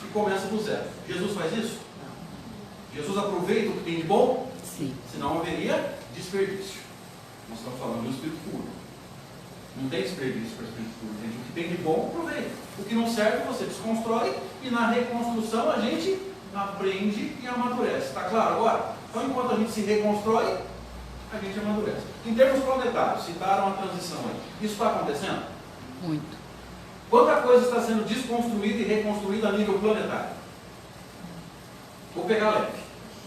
e começa do zero. Jesus faz isso? Jesus aproveita o que tem de bom? Sim. Senão haveria desperdício. Nós estamos falando do espírito puro. Não tem desperdício para o espírito puro, gente. O que tem de bom, aproveita. O que não serve, você desconstrói e na reconstrução a gente aprende e amadurece. Está claro agora? Então, enquanto a gente se reconstrói, a gente amadurece. Em termos planetários, citaram a transição aí. Isso está acontecendo? Muito. Quanta coisa está sendo desconstruída e reconstruída a nível planetário? Vou pegar leve,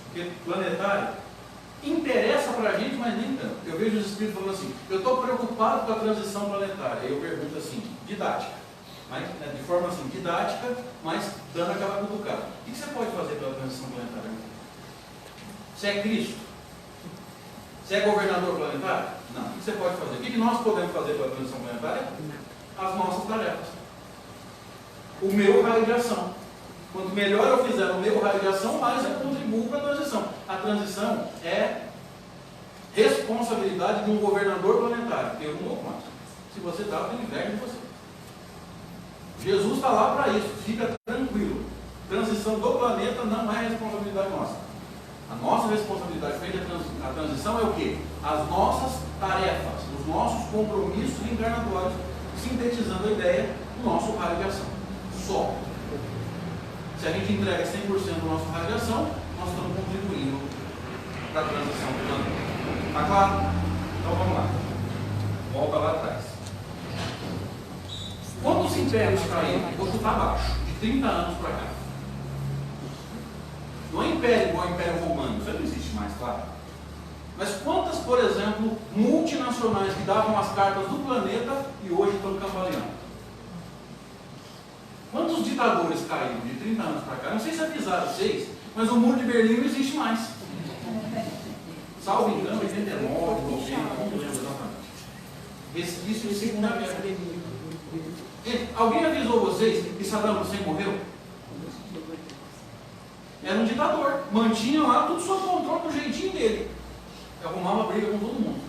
porque planetário interessa para a gente, mas nem tanto. Eu vejo os espíritos falando assim, eu estou preocupado com a transição planetária. Eu pergunto assim, didática, mas, né, de forma assim, didática, mas dando aquela cutucada. O que você pode fazer pela transição planetária? Você é Cristo? Você é governador planetário? Não. O que você pode fazer? O que nós podemos fazer pela transição planetária? As nossas tarefas. O meu raio de ação. Quanto melhor eu fizer o meu raio de ação, mais eu contribuo para a transição. A transição é responsabilidade de um governador planetário. Eu não dou conta. Se você dá, eu tenho inveja de você. Jesus está lá para isso. Fica tranquilo. Transição do planeta não é responsabilidade nossa. A nossa responsabilidade frente à transição é o quê? As nossas tarefas, os nossos compromissos encarnatórios, sintetizando a ideia do nosso raio de ação. Só. Se a gente entrega 100% do nosso raio de ação, nós estamos contribuindo para a transição do planeta. Está claro? Então vamos lá. Volta lá atrás. Quantos impérios caíram? Vou chutar abaixo, de 30 anos para cá. Não é império igual ao Império Romano, isso não existe mais, claro. Mas quantas, por exemplo, multinacionais que davam as cartas do planeta e hoje estão cambaleando? Quantos ditadores caíram de 30 anos para cá? Não sei se avisaram vocês, mas o muro de Berlim não existe mais. Salvo engano, 89, 90, não lembro exatamente. Resquício de Segunda Guerra. Alguém avisou vocês que Saddam Hussein morreu? Era um ditador. Mantinha lá tudo sob controle do jeitinho dele. Arrumava briga com todo mundo.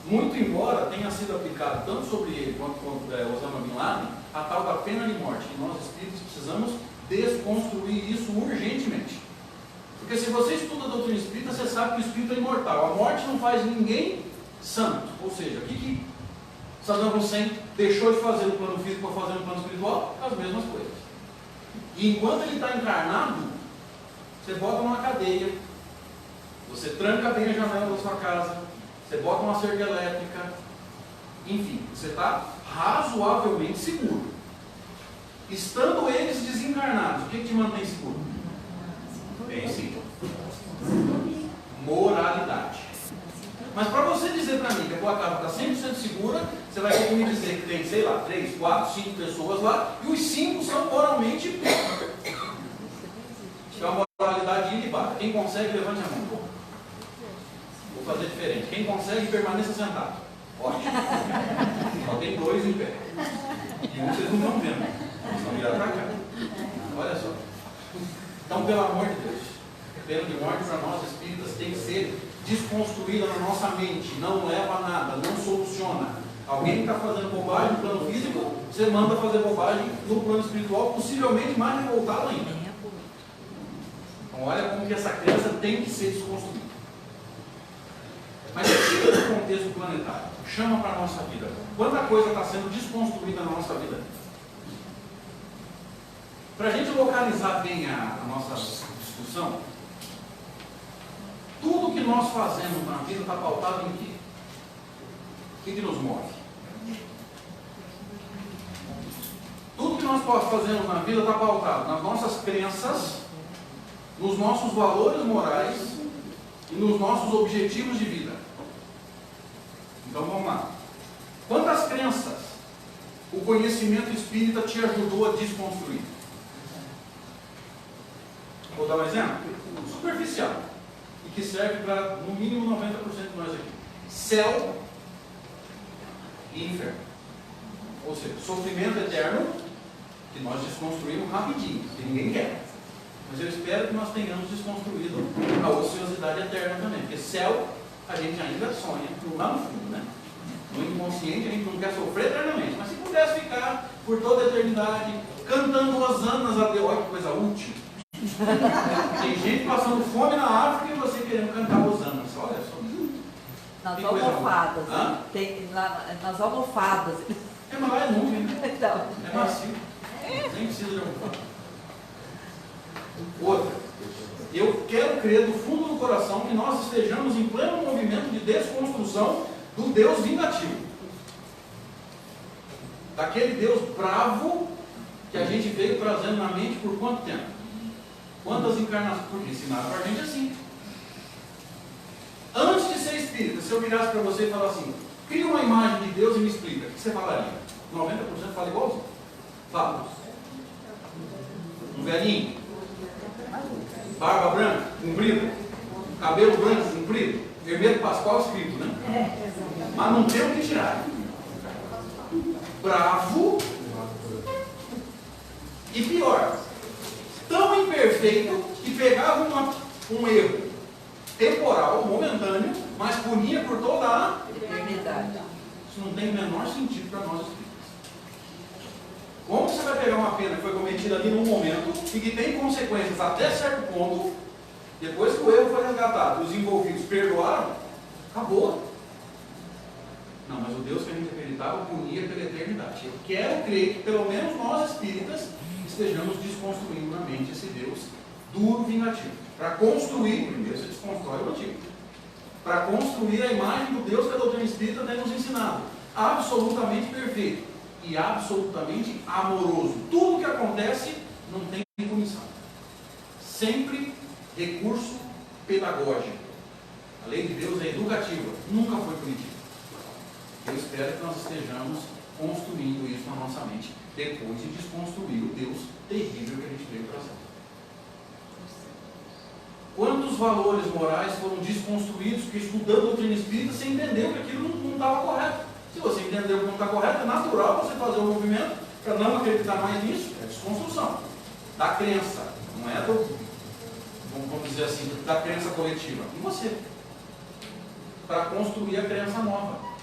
Muito embora tenha sido aplicado tanto sobre ele quanto Osama Bin Laden, a tal da pena de morte. E nós espíritos precisamos desconstruir isso urgentemente. Porque se você estuda a doutrina espírita, você sabe que o espírito é imortal. A morte não faz ninguém santo. Ou seja, o que Saddam Hussein deixou de fazer no plano físico para fazer no plano espiritual? As mesmas coisas. E enquanto ele está encarnado, você bota numa cadeia, você tranca bem a janela da sua casa, você bota uma cerca elétrica, enfim, você está razoavelmente seguro. Estando eles desencarnados, o que te mantém seguro? Bem simples. Moralidade. Mas para você dizer para mim que a tua casa está 100% segura, você vai ter que me dizer que tem, sei lá, 3, 4, 5 pessoas lá, e os 5 são moralmente. É uma moralidade ilibada. Quem consegue, levante a mão. Vou fazer diferente. Quem consegue, permaneça sentado. Ótimo. Só tem 2 em pé. E um vocês não estão vendo. Vocês vão virar para cá. Olha só. Então, pelo amor de Deus, a pena de morte para nós espíritas tem que ser desconstruída na nossa mente. Não leva a nada, não soluciona. Alguém que está fazendo bobagem no plano físico, você manda fazer bobagem no plano espiritual, possivelmente mais revoltado ainda. Então, olha como que essa crença tem que ser desconstruída. Mas tira do contexto planetário, chama para a nossa vida. Quanta coisa está sendo desconstruída na nossa vida? Para a gente localizar bem a nossa discussão, tudo que nós fazemos na vida está pautado em quê? O que nos move? Tudo que nós fazemos na vida está pautado nas nossas crenças, nos nossos valores morais e nos nossos objetivos de vida. Então vamos lá. Quantas crenças o conhecimento espírita te ajudou a desconstruir? Vou dar um exemplo? Superficial. E que serve para, no mínimo, 90% de nós aqui. Céu e inferno. Ou seja, sofrimento eterno, que nós desconstruímos rapidinho, que ninguém quer. Mas eu espero que nós tenhamos desconstruído a ociosidade eterna também. Porque céu, a gente ainda sonha lá no fundo, né? No inconsciente, a gente não quer sofrer eternamente. Mas se pudesse ficar por toda a eternidade, cantando hosanas a Deus, olha que coisa útil. Tem gente passando fome na África e você querendo cantar hosanas. Olha só. Nas almofadas. Tem, nas almofadas. É, mas lá é nuvem, né? Então, é macio. Nem precisa de almofada. Outra. Eu quero crer do fundo do coração que nós estejamos em pleno movimento de desconstrução do Deus vingativo. daquele Deus bravo que a gente veio trazendo na mente por quanto tempo? Quantas encarnações? Porque ensinaram para a gente assim. Antes de ser espírita, se eu virasse para você e falasse assim, cria uma imagem de Deus e me explica, o que você falaria? 90% fala igualzinho. Fala. Um velhinho, barba branca, comprida, cabelo branco, comprido, vermelho Pascoal escrito, né? Mas não tem o que tirar. Bravo e pior, tão imperfeito que pegava um erro temporal, momentâneo, mas punia por toda a Eternidade. Isso não tem o menor sentido para nós espíritas. Como você vai pegar uma pena que foi cometida ali num momento e que tem consequências até certo ponto, depois que o erro foi resgatado, os envolvidos perdoaram, acabou. Não, mas o Deus que a gente acreditava punia pela eternidade. Eu quero crer que pelo menos nós espíritas estejamos desconstruindo na mente esse Deus duro, vingativo. Para construir, primeiro você desconstrói o antigo. Para construir a imagem do Deus que a doutrina espírita tem nos ensinado. Absolutamente perfeito e absolutamente amoroso. Tudo que acontece não tem punição. Sempre recurso pedagógico. A lei de Deus é educativa, nunca foi punitiva. Eu espero que nós estejamos construindo isso na nossa mente, depois de desconstruir o Deus terrível que a gente veio trazer. Quantos valores morais foram desconstruídos porque estudando a doutrina espírita você entendeu que aquilo não estava correto? Se você entendeu que não está correto, é natural você fazer um movimento para não acreditar mais nisso. É desconstrução da crença, não é do, vamos dizer assim, da crença coletiva. E você? Para construir a crença nova.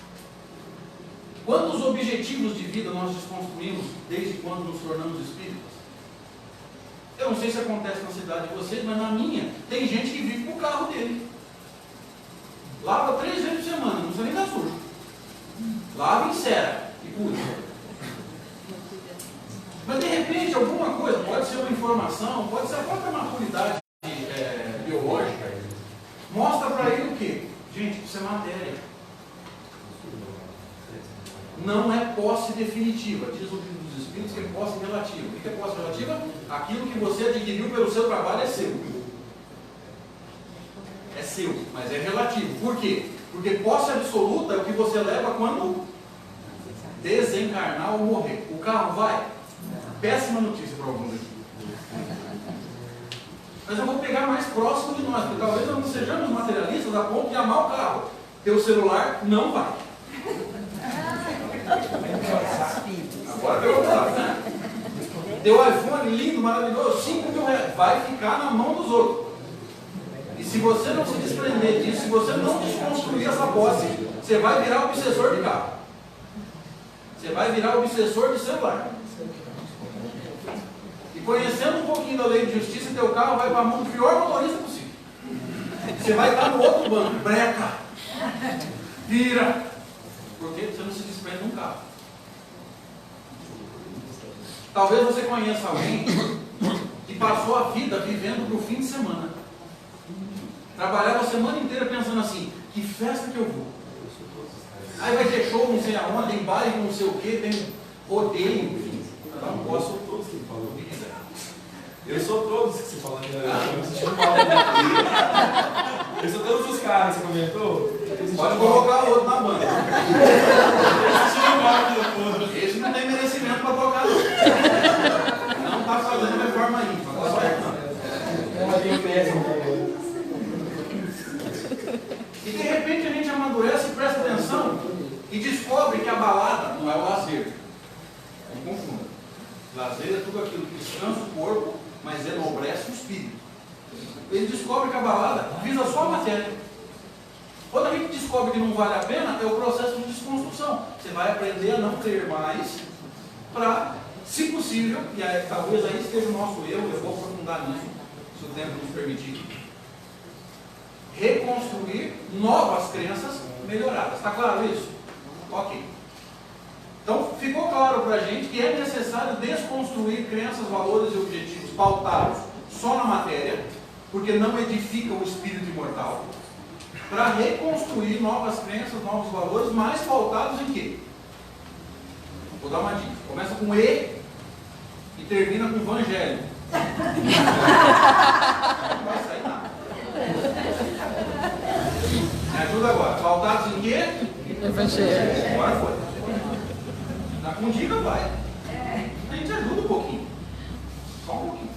Quantos objetivos de vida nós desconstruímos desde quando nos tornamos espíritas? Eu não sei se acontece na cidade de vocês, mas na minha, tem gente que vive com o carro dele. Lava 3 vezes por semana, não precisa nem dar sujo. Lava e encera e puxa. Mas de repente, alguma coisa, pode ser uma informação, pode ser a própria maturidade biológica, mostra para ele o quê? Gente, isso é matéria. Não é posse definitiva. Diz o livro dos Espíritos que é posse relativa. O que é posse relativa? Aquilo que você adquiriu pelo seu trabalho é seu. É seu, mas é relativo. Por quê? Porque posse absoluta é o que você leva quando desencarnar ou morrer. O carro vai? Péssima notícia para alguns aqui. Mas eu vou pegar mais próximo de nós, porque talvez nós não sejamos materialistas a ponto de amar o carro. Teu celular não vai. Agora deu WhatsApp, né? Teu iPhone lindo, maravilhoso, 5 mil reais, vai ficar na mão dos outros. E se você não se desprender disso, se você não desconstruir essa posse, você vai virar obsessor de carro. Você vai virar obsessor de celular. E conhecendo um pouquinho da lei de justiça, teu carro vai para a mão do pior motorista possível. Você vai estar no outro banco, breca, vira, porque você não se desprende de um carro. Talvez você conheça alguém que passou a vida vivendo para o fim de semana. Trabalhava a semana inteira pensando assim, que festa que eu vou? Aí vai ter show não sei aonde, tem baile não sei o que, tem rodeio, enfim. Não posso todos que falam o que quiser. Eu sou todos que você falou. Eu sou todos os caras que você comentou. Pode colocar o outro na banda. Esse não tem merecimento para tocar não. Não está fazendo reforma íntima. Tá certo, e de repente a gente amadurece e presta atenção e descobre que a balada não é o lazer. Não confunda. Lazer é tudo aquilo que descansa o corpo, mas enobrece o espírito. Ele descobre que a balada visa só a matéria. Quando a gente descobre que não vale a pena, é o processo de desconstrução. Você vai aprender a não crer mais para, se possível, e aí, talvez aí esteja o nosso erro, eu vou aprofundar nisso, se o tempo nos permitir, reconstruir novas crenças melhoradas. Está claro isso? Ok. Então, ficou claro para a gente que é necessário desconstruir crenças, valores e objetivos pautados só na matéria, porque não edifica o espírito imortal, para reconstruir novas crenças, novos valores, mais pautados em quê? Vou dar uma dica. Começa com E e termina com Evangelho. Não vai sair nada. Me ajuda agora. Pautados em quê? Evangelho. Agora foi. Dá com dica, vai. A gente ajuda um pouquinho. Só um pouquinho.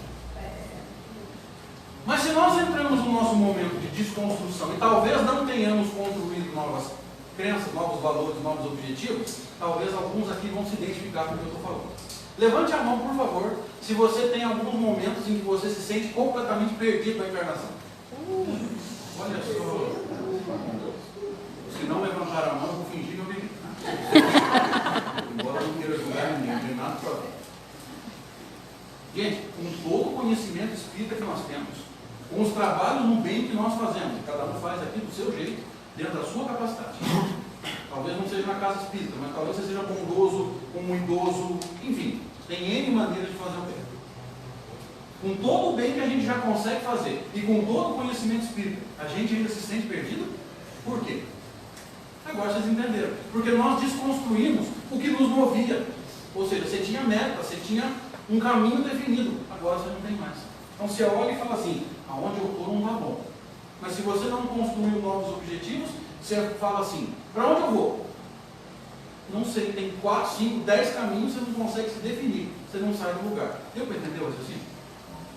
Mas se nós entramos no nosso momento de desconstrução e talvez não tenhamos construído novas crenças, novos valores, novos objetivos, talvez alguns aqui vão se identificar com o que eu estou falando. Levante a mão, por favor, se você tem alguns momentos em que você se sente completamente perdido na encarnação. Olha só. Se não levantar a mão, eu vou fingir que eu me... Embora eu não queira julgar ninguém, não tem nada para ver. Gente, com todo o conhecimento espírita que nós temos, com os trabalhos no bem que nós fazemos, cada um faz aqui do seu jeito, dentro da sua capacidade. Talvez não seja na casa espírita, mas talvez você seja bondoso, como um idoso, enfim, tem N maneiras de fazer o bem. Com todo o bem que a gente já consegue fazer e com todo o conhecimento espírita, a gente ainda se sente perdido? Por quê? Agora vocês entenderam. Porque nós desconstruímos o que nos movia. Ou seja, você tinha meta, você tinha um caminho definido. Agora você não tem mais. Então você olha e fala assim, aonde eu estou não está bom. Mas se você não construiu novos objetivos, você fala assim, para onde eu vou? Não sei, tem 4, 5, 10 caminhos, você não consegue se definir. Você não sai do lugar. Deu para entender o raciocínio?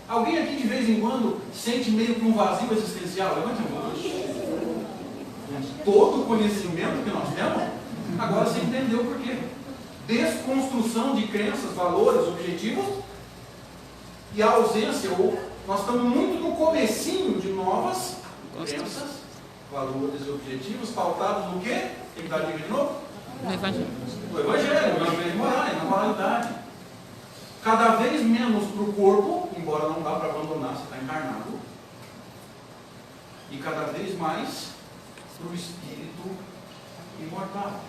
Alguém aqui de vez em quando sente meio que um vazio existencial? Levante a mão. Todo o conhecimento que nós temos, agora você entendeu por quê. Desconstrução de crenças, valores, objetivos e a ausência, ou nós estamos muito no comecinho de novas crenças, valores e objetivos pautados no quê? Tem que dar dica de novo? No Evangelho. No Evangelho, na vez moral, na moralidade. Cada vez menos para o corpo, embora não dá para abandonar, você está encarnado, e cada vez mais para o espírito imortal.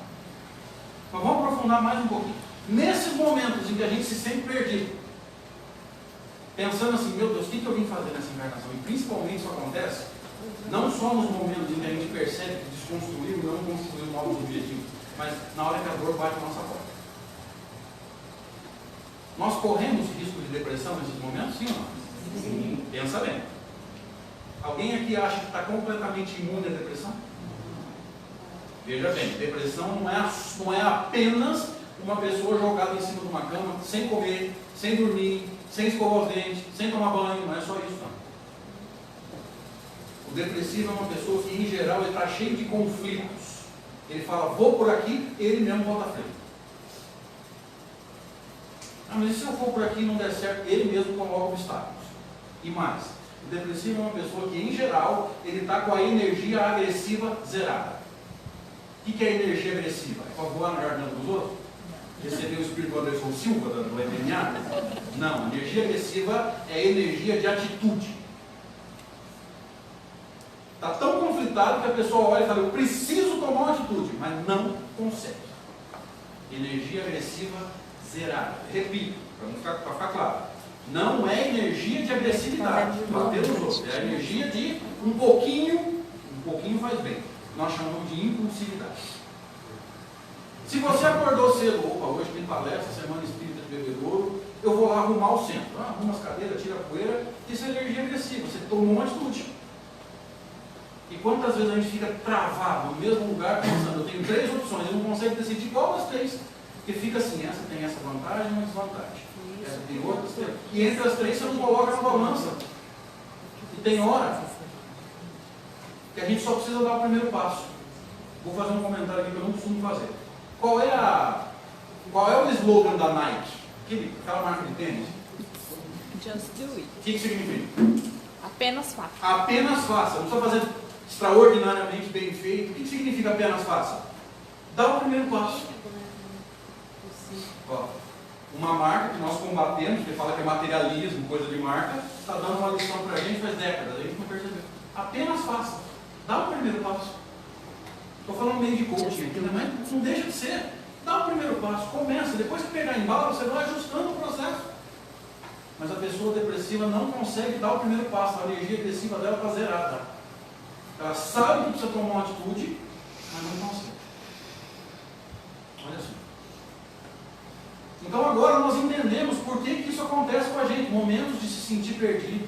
Mas vamos aprofundar mais um pouquinho. Nesses momentos em que a gente se sente perdido, pensando assim, meu Deus, o que eu vim fazer nessa encarnação? E principalmente isso acontece não só nos momentos em que a gente percebe que desconstruiu e não construiu novos objetivos, mas na hora que a dor bate na nossa porta. Nós corremos risco de depressão nesses momentos, sim ou não? Sim. Pensa bem. Alguém aqui acha que está completamente imune à depressão? Veja bem, depressão não é apenas uma pessoa jogada em cima de uma cama, sem comer, sem dormir, sem escovar os dentes, sem tomar banho, não é só isso não. O depressivo é uma pessoa que, em geral, está cheio de conflitos. Ele fala, vou por aqui, ele mesmo volta à frente. Ah, mas e se eu for por aqui e não der certo, ele mesmo coloca obstáculos. E mais, o depressivo é uma pessoa que, em geral, ele está com a energia agressiva zerada. O que é energia agressiva? É para voar na garganta dos outros? Receber o espírito do Anderson Silva, do EPNA? Não, energia agressiva é energia de atitude. Está tão conflitado que a pessoa olha e fala, eu preciso tomar uma atitude, mas não consegue. Energia agressiva zerada. Repito, para ficar claro. Não é energia de agressividade, bater nos outros. É a energia de um pouquinho faz bem. Nós chamamos de impulsividade. Se você acordou cedo, opa, hoje tem palestra, semana espírita de bebedouro, eu vou lá arrumar o centro. Arruma as cadeiras, tira a poeira, isso é energia agressiva, você tomou uma atitude. E quantas vezes a gente fica travado no mesmo lugar pensando, eu tenho 3 opções, eu não consigo decidir qual das 3. Porque fica assim, essa tem essa vantagem e uma desvantagem. Essa tem outras, tem. E entre as 3 você não coloca na balança. E tem hora que a gente só precisa dar o primeiro passo. Vou fazer um comentário aqui que eu não costumo fazer. Qual é o slogan da Nike? Aquela marca de tênis? Just do it. O que significa? Apenas faça. Apenas faça. Não precisa fazer extraordinariamente bem feito. O que significa apenas faça? Dá o primeiro passo. Ó, uma marca que nós combatemos, que fala que é materialismo, coisa de marca, está dando uma lição para a gente faz décadas, a gente não percebeu. Apenas faça. Dá o primeiro passo. Estou falando meio de coaching aqui, mas não deixa de ser. Dá o primeiro passo, começa. Depois que pegar embalo, você vai ajustando o processo. Mas a pessoa depressiva não consegue dar o primeiro passo. A energia agressiva dela está zerada. Ela sabe que precisa tomar uma atitude, mas não consegue. Olha só. Então agora nós entendemos por que isso acontece com a gente, momentos de se sentir perdido.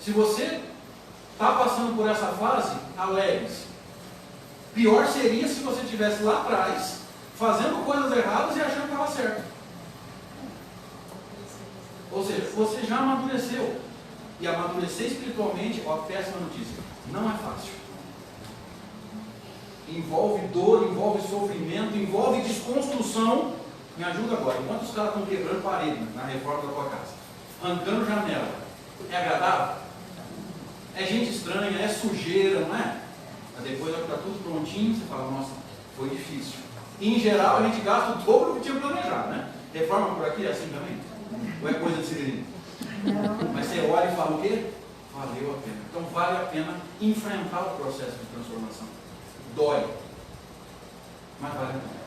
Se você está passando por essa fase, alegre-se. Pior seria se você estivesse lá atrás, fazendo coisas erradas e achando que estava certo. Ou seja, você já amadureceu. E amadurecer espiritualmente, ó, péssima notícia, não é fácil. Envolve dor, envolve sofrimento, envolve desconstrução. Me ajuda agora. Enquanto os caras estão quebrando parede na reforma da tua casa, arrancando janela, é agradável? É gente estranha, é sujeira, não é? Mas depois que está tudo prontinho, você fala, nossa, foi difícil. E em geral a gente gasta o dobro do que tinha planejado, né? Reforma por aqui é assim também? Ou é coisa de Cirilo? Mas você olha e fala o quê? Valeu a pena. Então vale a pena enfrentar o processo de transformação. Dói. Mas vale a pena.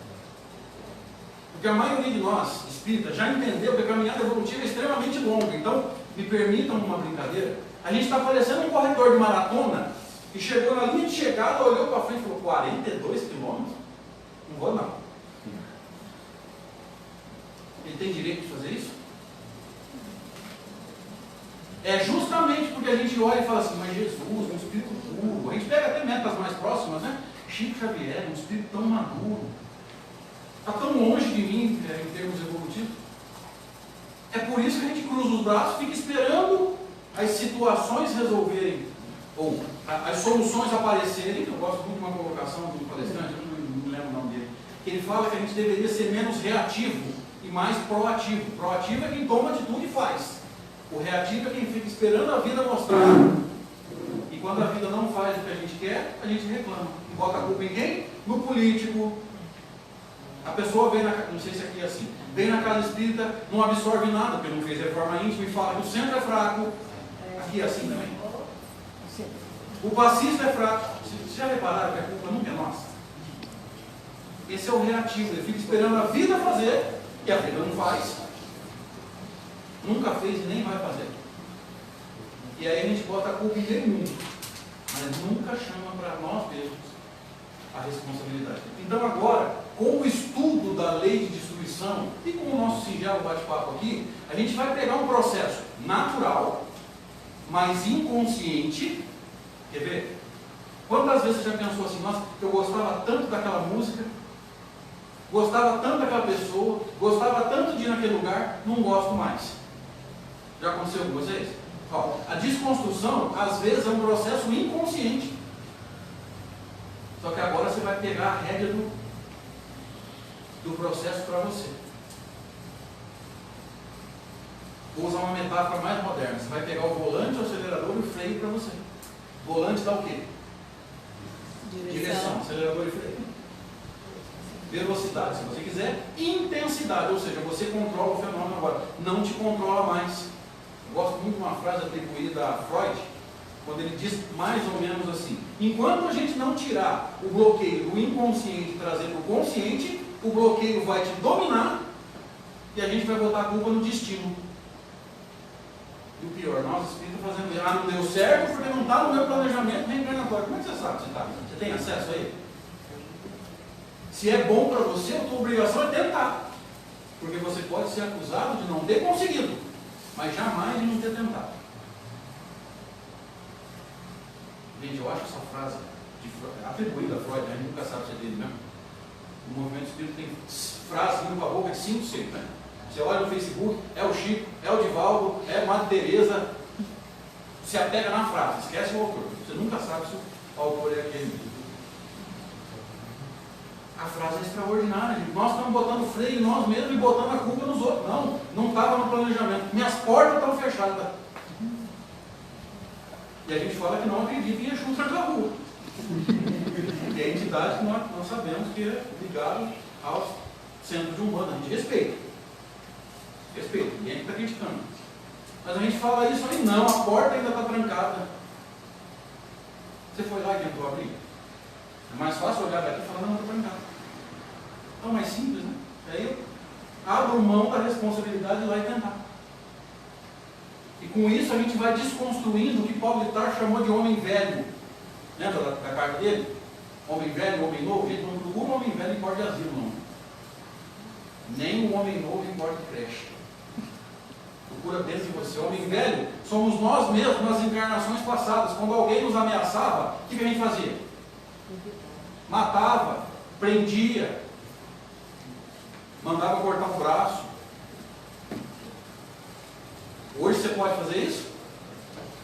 Porque a maioria de nós, espíritas, já entendeu que a caminhada evolutiva é extremamente longa. Então, me permitam uma brincadeira. A gente está parecendo um corredor de maratona que chegou na linha de chegada, olhou para frente e falou, 42 quilômetros? Não vou não. Ele tem direito de fazer isso? É justamente porque a gente olha e fala assim, mas Jesus, um espírito puro. A gente pega até metas mais próximas, né? Chico Xavier, um espírito tão maduro. Está tão longe de mim em termos evolutivos. É por isso que a gente cruza os braços, fica esperando as situações resolverem, ou as soluções aparecerem. Eu gosto muito de uma colocação de um palestrante, eu não me lembro o nome dele, que ele fala que a gente deveria ser menos reativo e mais proativo. Proativo é quem toma atitude e faz. O reativo é quem fica esperando a vida mostrar. E quando a vida não faz o que a gente quer, a gente reclama. E bota a culpa em quem? No político. A pessoa vem não sei se aqui é assim, vem na casa espírita, não absorve nada, porque não fez reforma íntima e fala que o centro é fraco. Aqui é assim também. O passista é fraco. Vocês já repararam que a culpa nunca é nossa? Esse é o reativo, ele fica esperando a vida fazer, e a vida não faz. Nunca fez e nem vai fazer. E aí a gente bota a culpa em todo mundo, mas nunca chama para nós mesmos a responsabilidade. Então agora, com o estudo da lei de destruição e com o nosso singelo bate-papo aqui, a gente vai pegar um processo natural, mas inconsciente. Quer ver? Quantas vezes você já pensou assim, nossa, eu gostava tanto daquela música, gostava tanto daquela pessoa, gostava tanto de ir naquele lugar, não gosto mais. Já aconteceu com vocês? Ó, a desconstrução, às vezes, é um processo inconsciente. Só que agora você vai pegar a rédea do processo para você. Vou usar uma metáfora mais moderna. Você vai pegar o volante, o acelerador e o freio para você. O volante dá o quê? Direção. Acelerador e freio. Velocidade, se você quiser. Intensidade, ou seja, você controla o fenômeno agora. Não te controla mais. Eu gosto muito de uma frase atribuída a Freud, quando ele diz mais ou menos assim: enquanto a gente não tirar o bloqueio do inconsciente e trazer para o consciente, o bloqueio vai te dominar e a gente vai botar a culpa no destino. E o pior, nós espíritos fazendo isso. Ah, não deu certo porque não está no meu planejamento reencarnatório. Como é que você sabe que você está? Você tem acesso a ele? Se é bom para você, a tua obrigação é tentar. Porque você pode ser acusado de não ter conseguido, mas jamais de não ter tentado. Gente, eu acho essa frase atribuída a Freud, a gente nunca sabe se é dele mesmo. O movimento espírita tem frases vindo para a boca de 5, 6, né? Você olha no Facebook, é o Chico, é o Divaldo, é a Madre Teresa. Se apega na frase, esquece o autor. Você nunca sabe se o autor é aquele. A frase é extraordinária, gente. Nós estamos botando freio em nós mesmos e botando a culpa nos outros. Não estava no planejamento. Minhas portas estão fechadas. E a gente fala que não acredita em Exu na rua. E a entidade que nós sabemos que é ligada ao centro de Umbanda. A gente respeita. Respeita, ninguém está criticando. Mas a gente fala isso aí, não, a porta ainda está trancada. Você foi lá e tentou abrir? É mais fácil olhar daqui e falar, não, está trancado. Então é mais simples, né? Aí eu abro mão da responsabilidade de ir lá e tentar. E com isso a gente vai desconstruindo o que Paulo Vittar chamou de homem velho. Lembra da carta dele? Homem velho, homem novo, a gente não procura um homem velho em porta de asilo, não. Nem o homem novo importa que creche. Procura dentro de você. O homem velho somos nós mesmos nas encarnações passadas. Quando alguém nos ameaçava, o que a gente fazia? Matava, prendia, mandava cortar um braço. Hoje você pode fazer isso?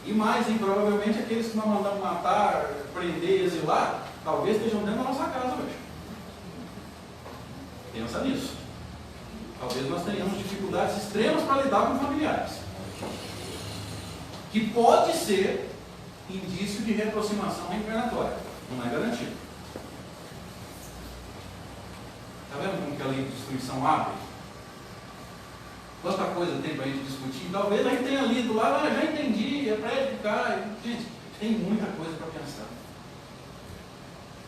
E mais, hein? Provavelmente aqueles que nós mandamos matar, prender, exilar, talvez estejam dentro da nossa casa hoje. Pensa nisso. Talvez nós tenhamos dificuldades extremas para lidar com familiares. Que pode ser indício de reaproximação reencarnatória. Não é garantido. Está vendo como que a lei de destruição abre? Quanta coisa tem para a gente discutir? Talvez a gente tenha lido lá, já entendi, é prédio que cai. Gente, tem muita coisa para pensar.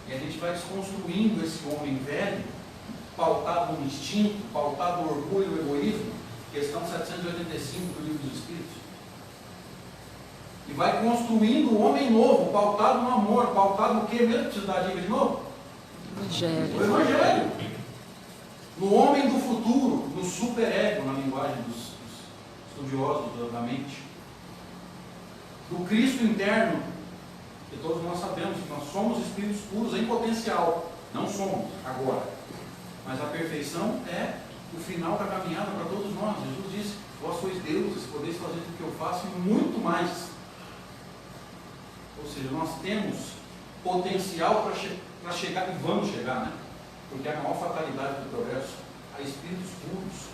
E a gente vai desconstruindo esse homem velho, pautado no instinto, pautado no orgulho e no egoísmo, questão 785 do Livro dos Espíritos. E vai construindo o homem novo, pautado no amor, pautado no que mesmo? Preciso dar a dica de novo? Evangelho. O Evangelho. No homem do futuro, no superego, na linguagem dos estudiosos da mente. Do Cristo interno, que todos nós sabemos que nós somos espíritos puros em potencial. Não somos agora. Mas a perfeição é o final da caminhada para todos nós. Jesus disse: vós sois deuses, podeis fazer tudo o que eu faço e muito mais. Ou seja, nós temos potencial para chegar, e vamos chegar, né? Porque a maior fatalidade do progresso a espíritos puros.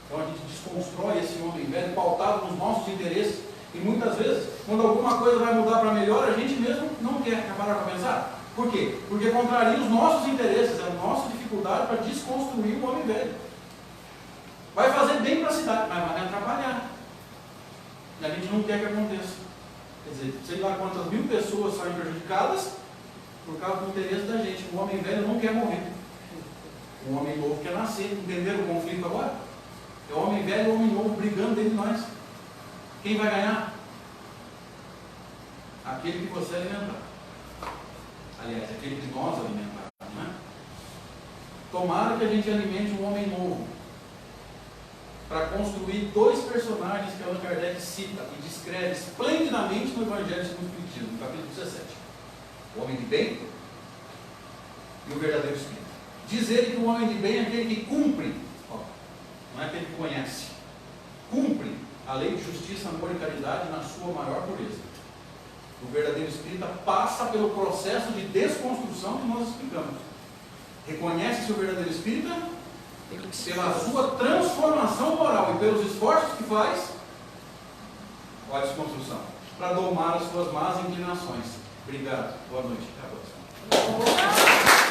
Então a gente desconstrói esse homem velho pautado nos nossos interesses. E muitas vezes, quando alguma coisa vai mudar para melhor, a gente mesmo não quer parar para pensar. Por quê? Porque contraria os nossos interesses, é a nossa dificuldade para desconstruir o homem velho. Vai fazer bem para a cidade, mas vai atrapalhar. E a gente não quer que aconteça. Quer dizer, sei lá quantas mil pessoas saem prejudicadas por causa do interesse da gente. O homem velho não quer morrer. O homem novo quer nascer. Entenderam o conflito agora? É o homem velho e o homem novo brigando dentro de nós. Quem vai ganhar? Aquele que você alimentar. Aliás, aquele que nós alimentamos, né? Tomara que a gente alimente um homem novo para construir dois personagens que Allan Kardec cita e descreve esplendidamente no Evangelho segundo o Espiritismo, no capítulo 17. O homem de bem e o verdadeiro Espírito. Diz ele que o homem de bem é aquele que cumpre, não é aquele que conhece, cumpre a lei de justiça, amor e caridade na sua maior pureza. O verdadeiro espírita passa pelo processo de desconstrução que nós explicamos. Reconhece-se o verdadeiro espírita pela sua transformação moral e pelos esforços que faz, olha a desconstrução, para domar as suas más inclinações. Obrigado. Boa noite. Até a próxima.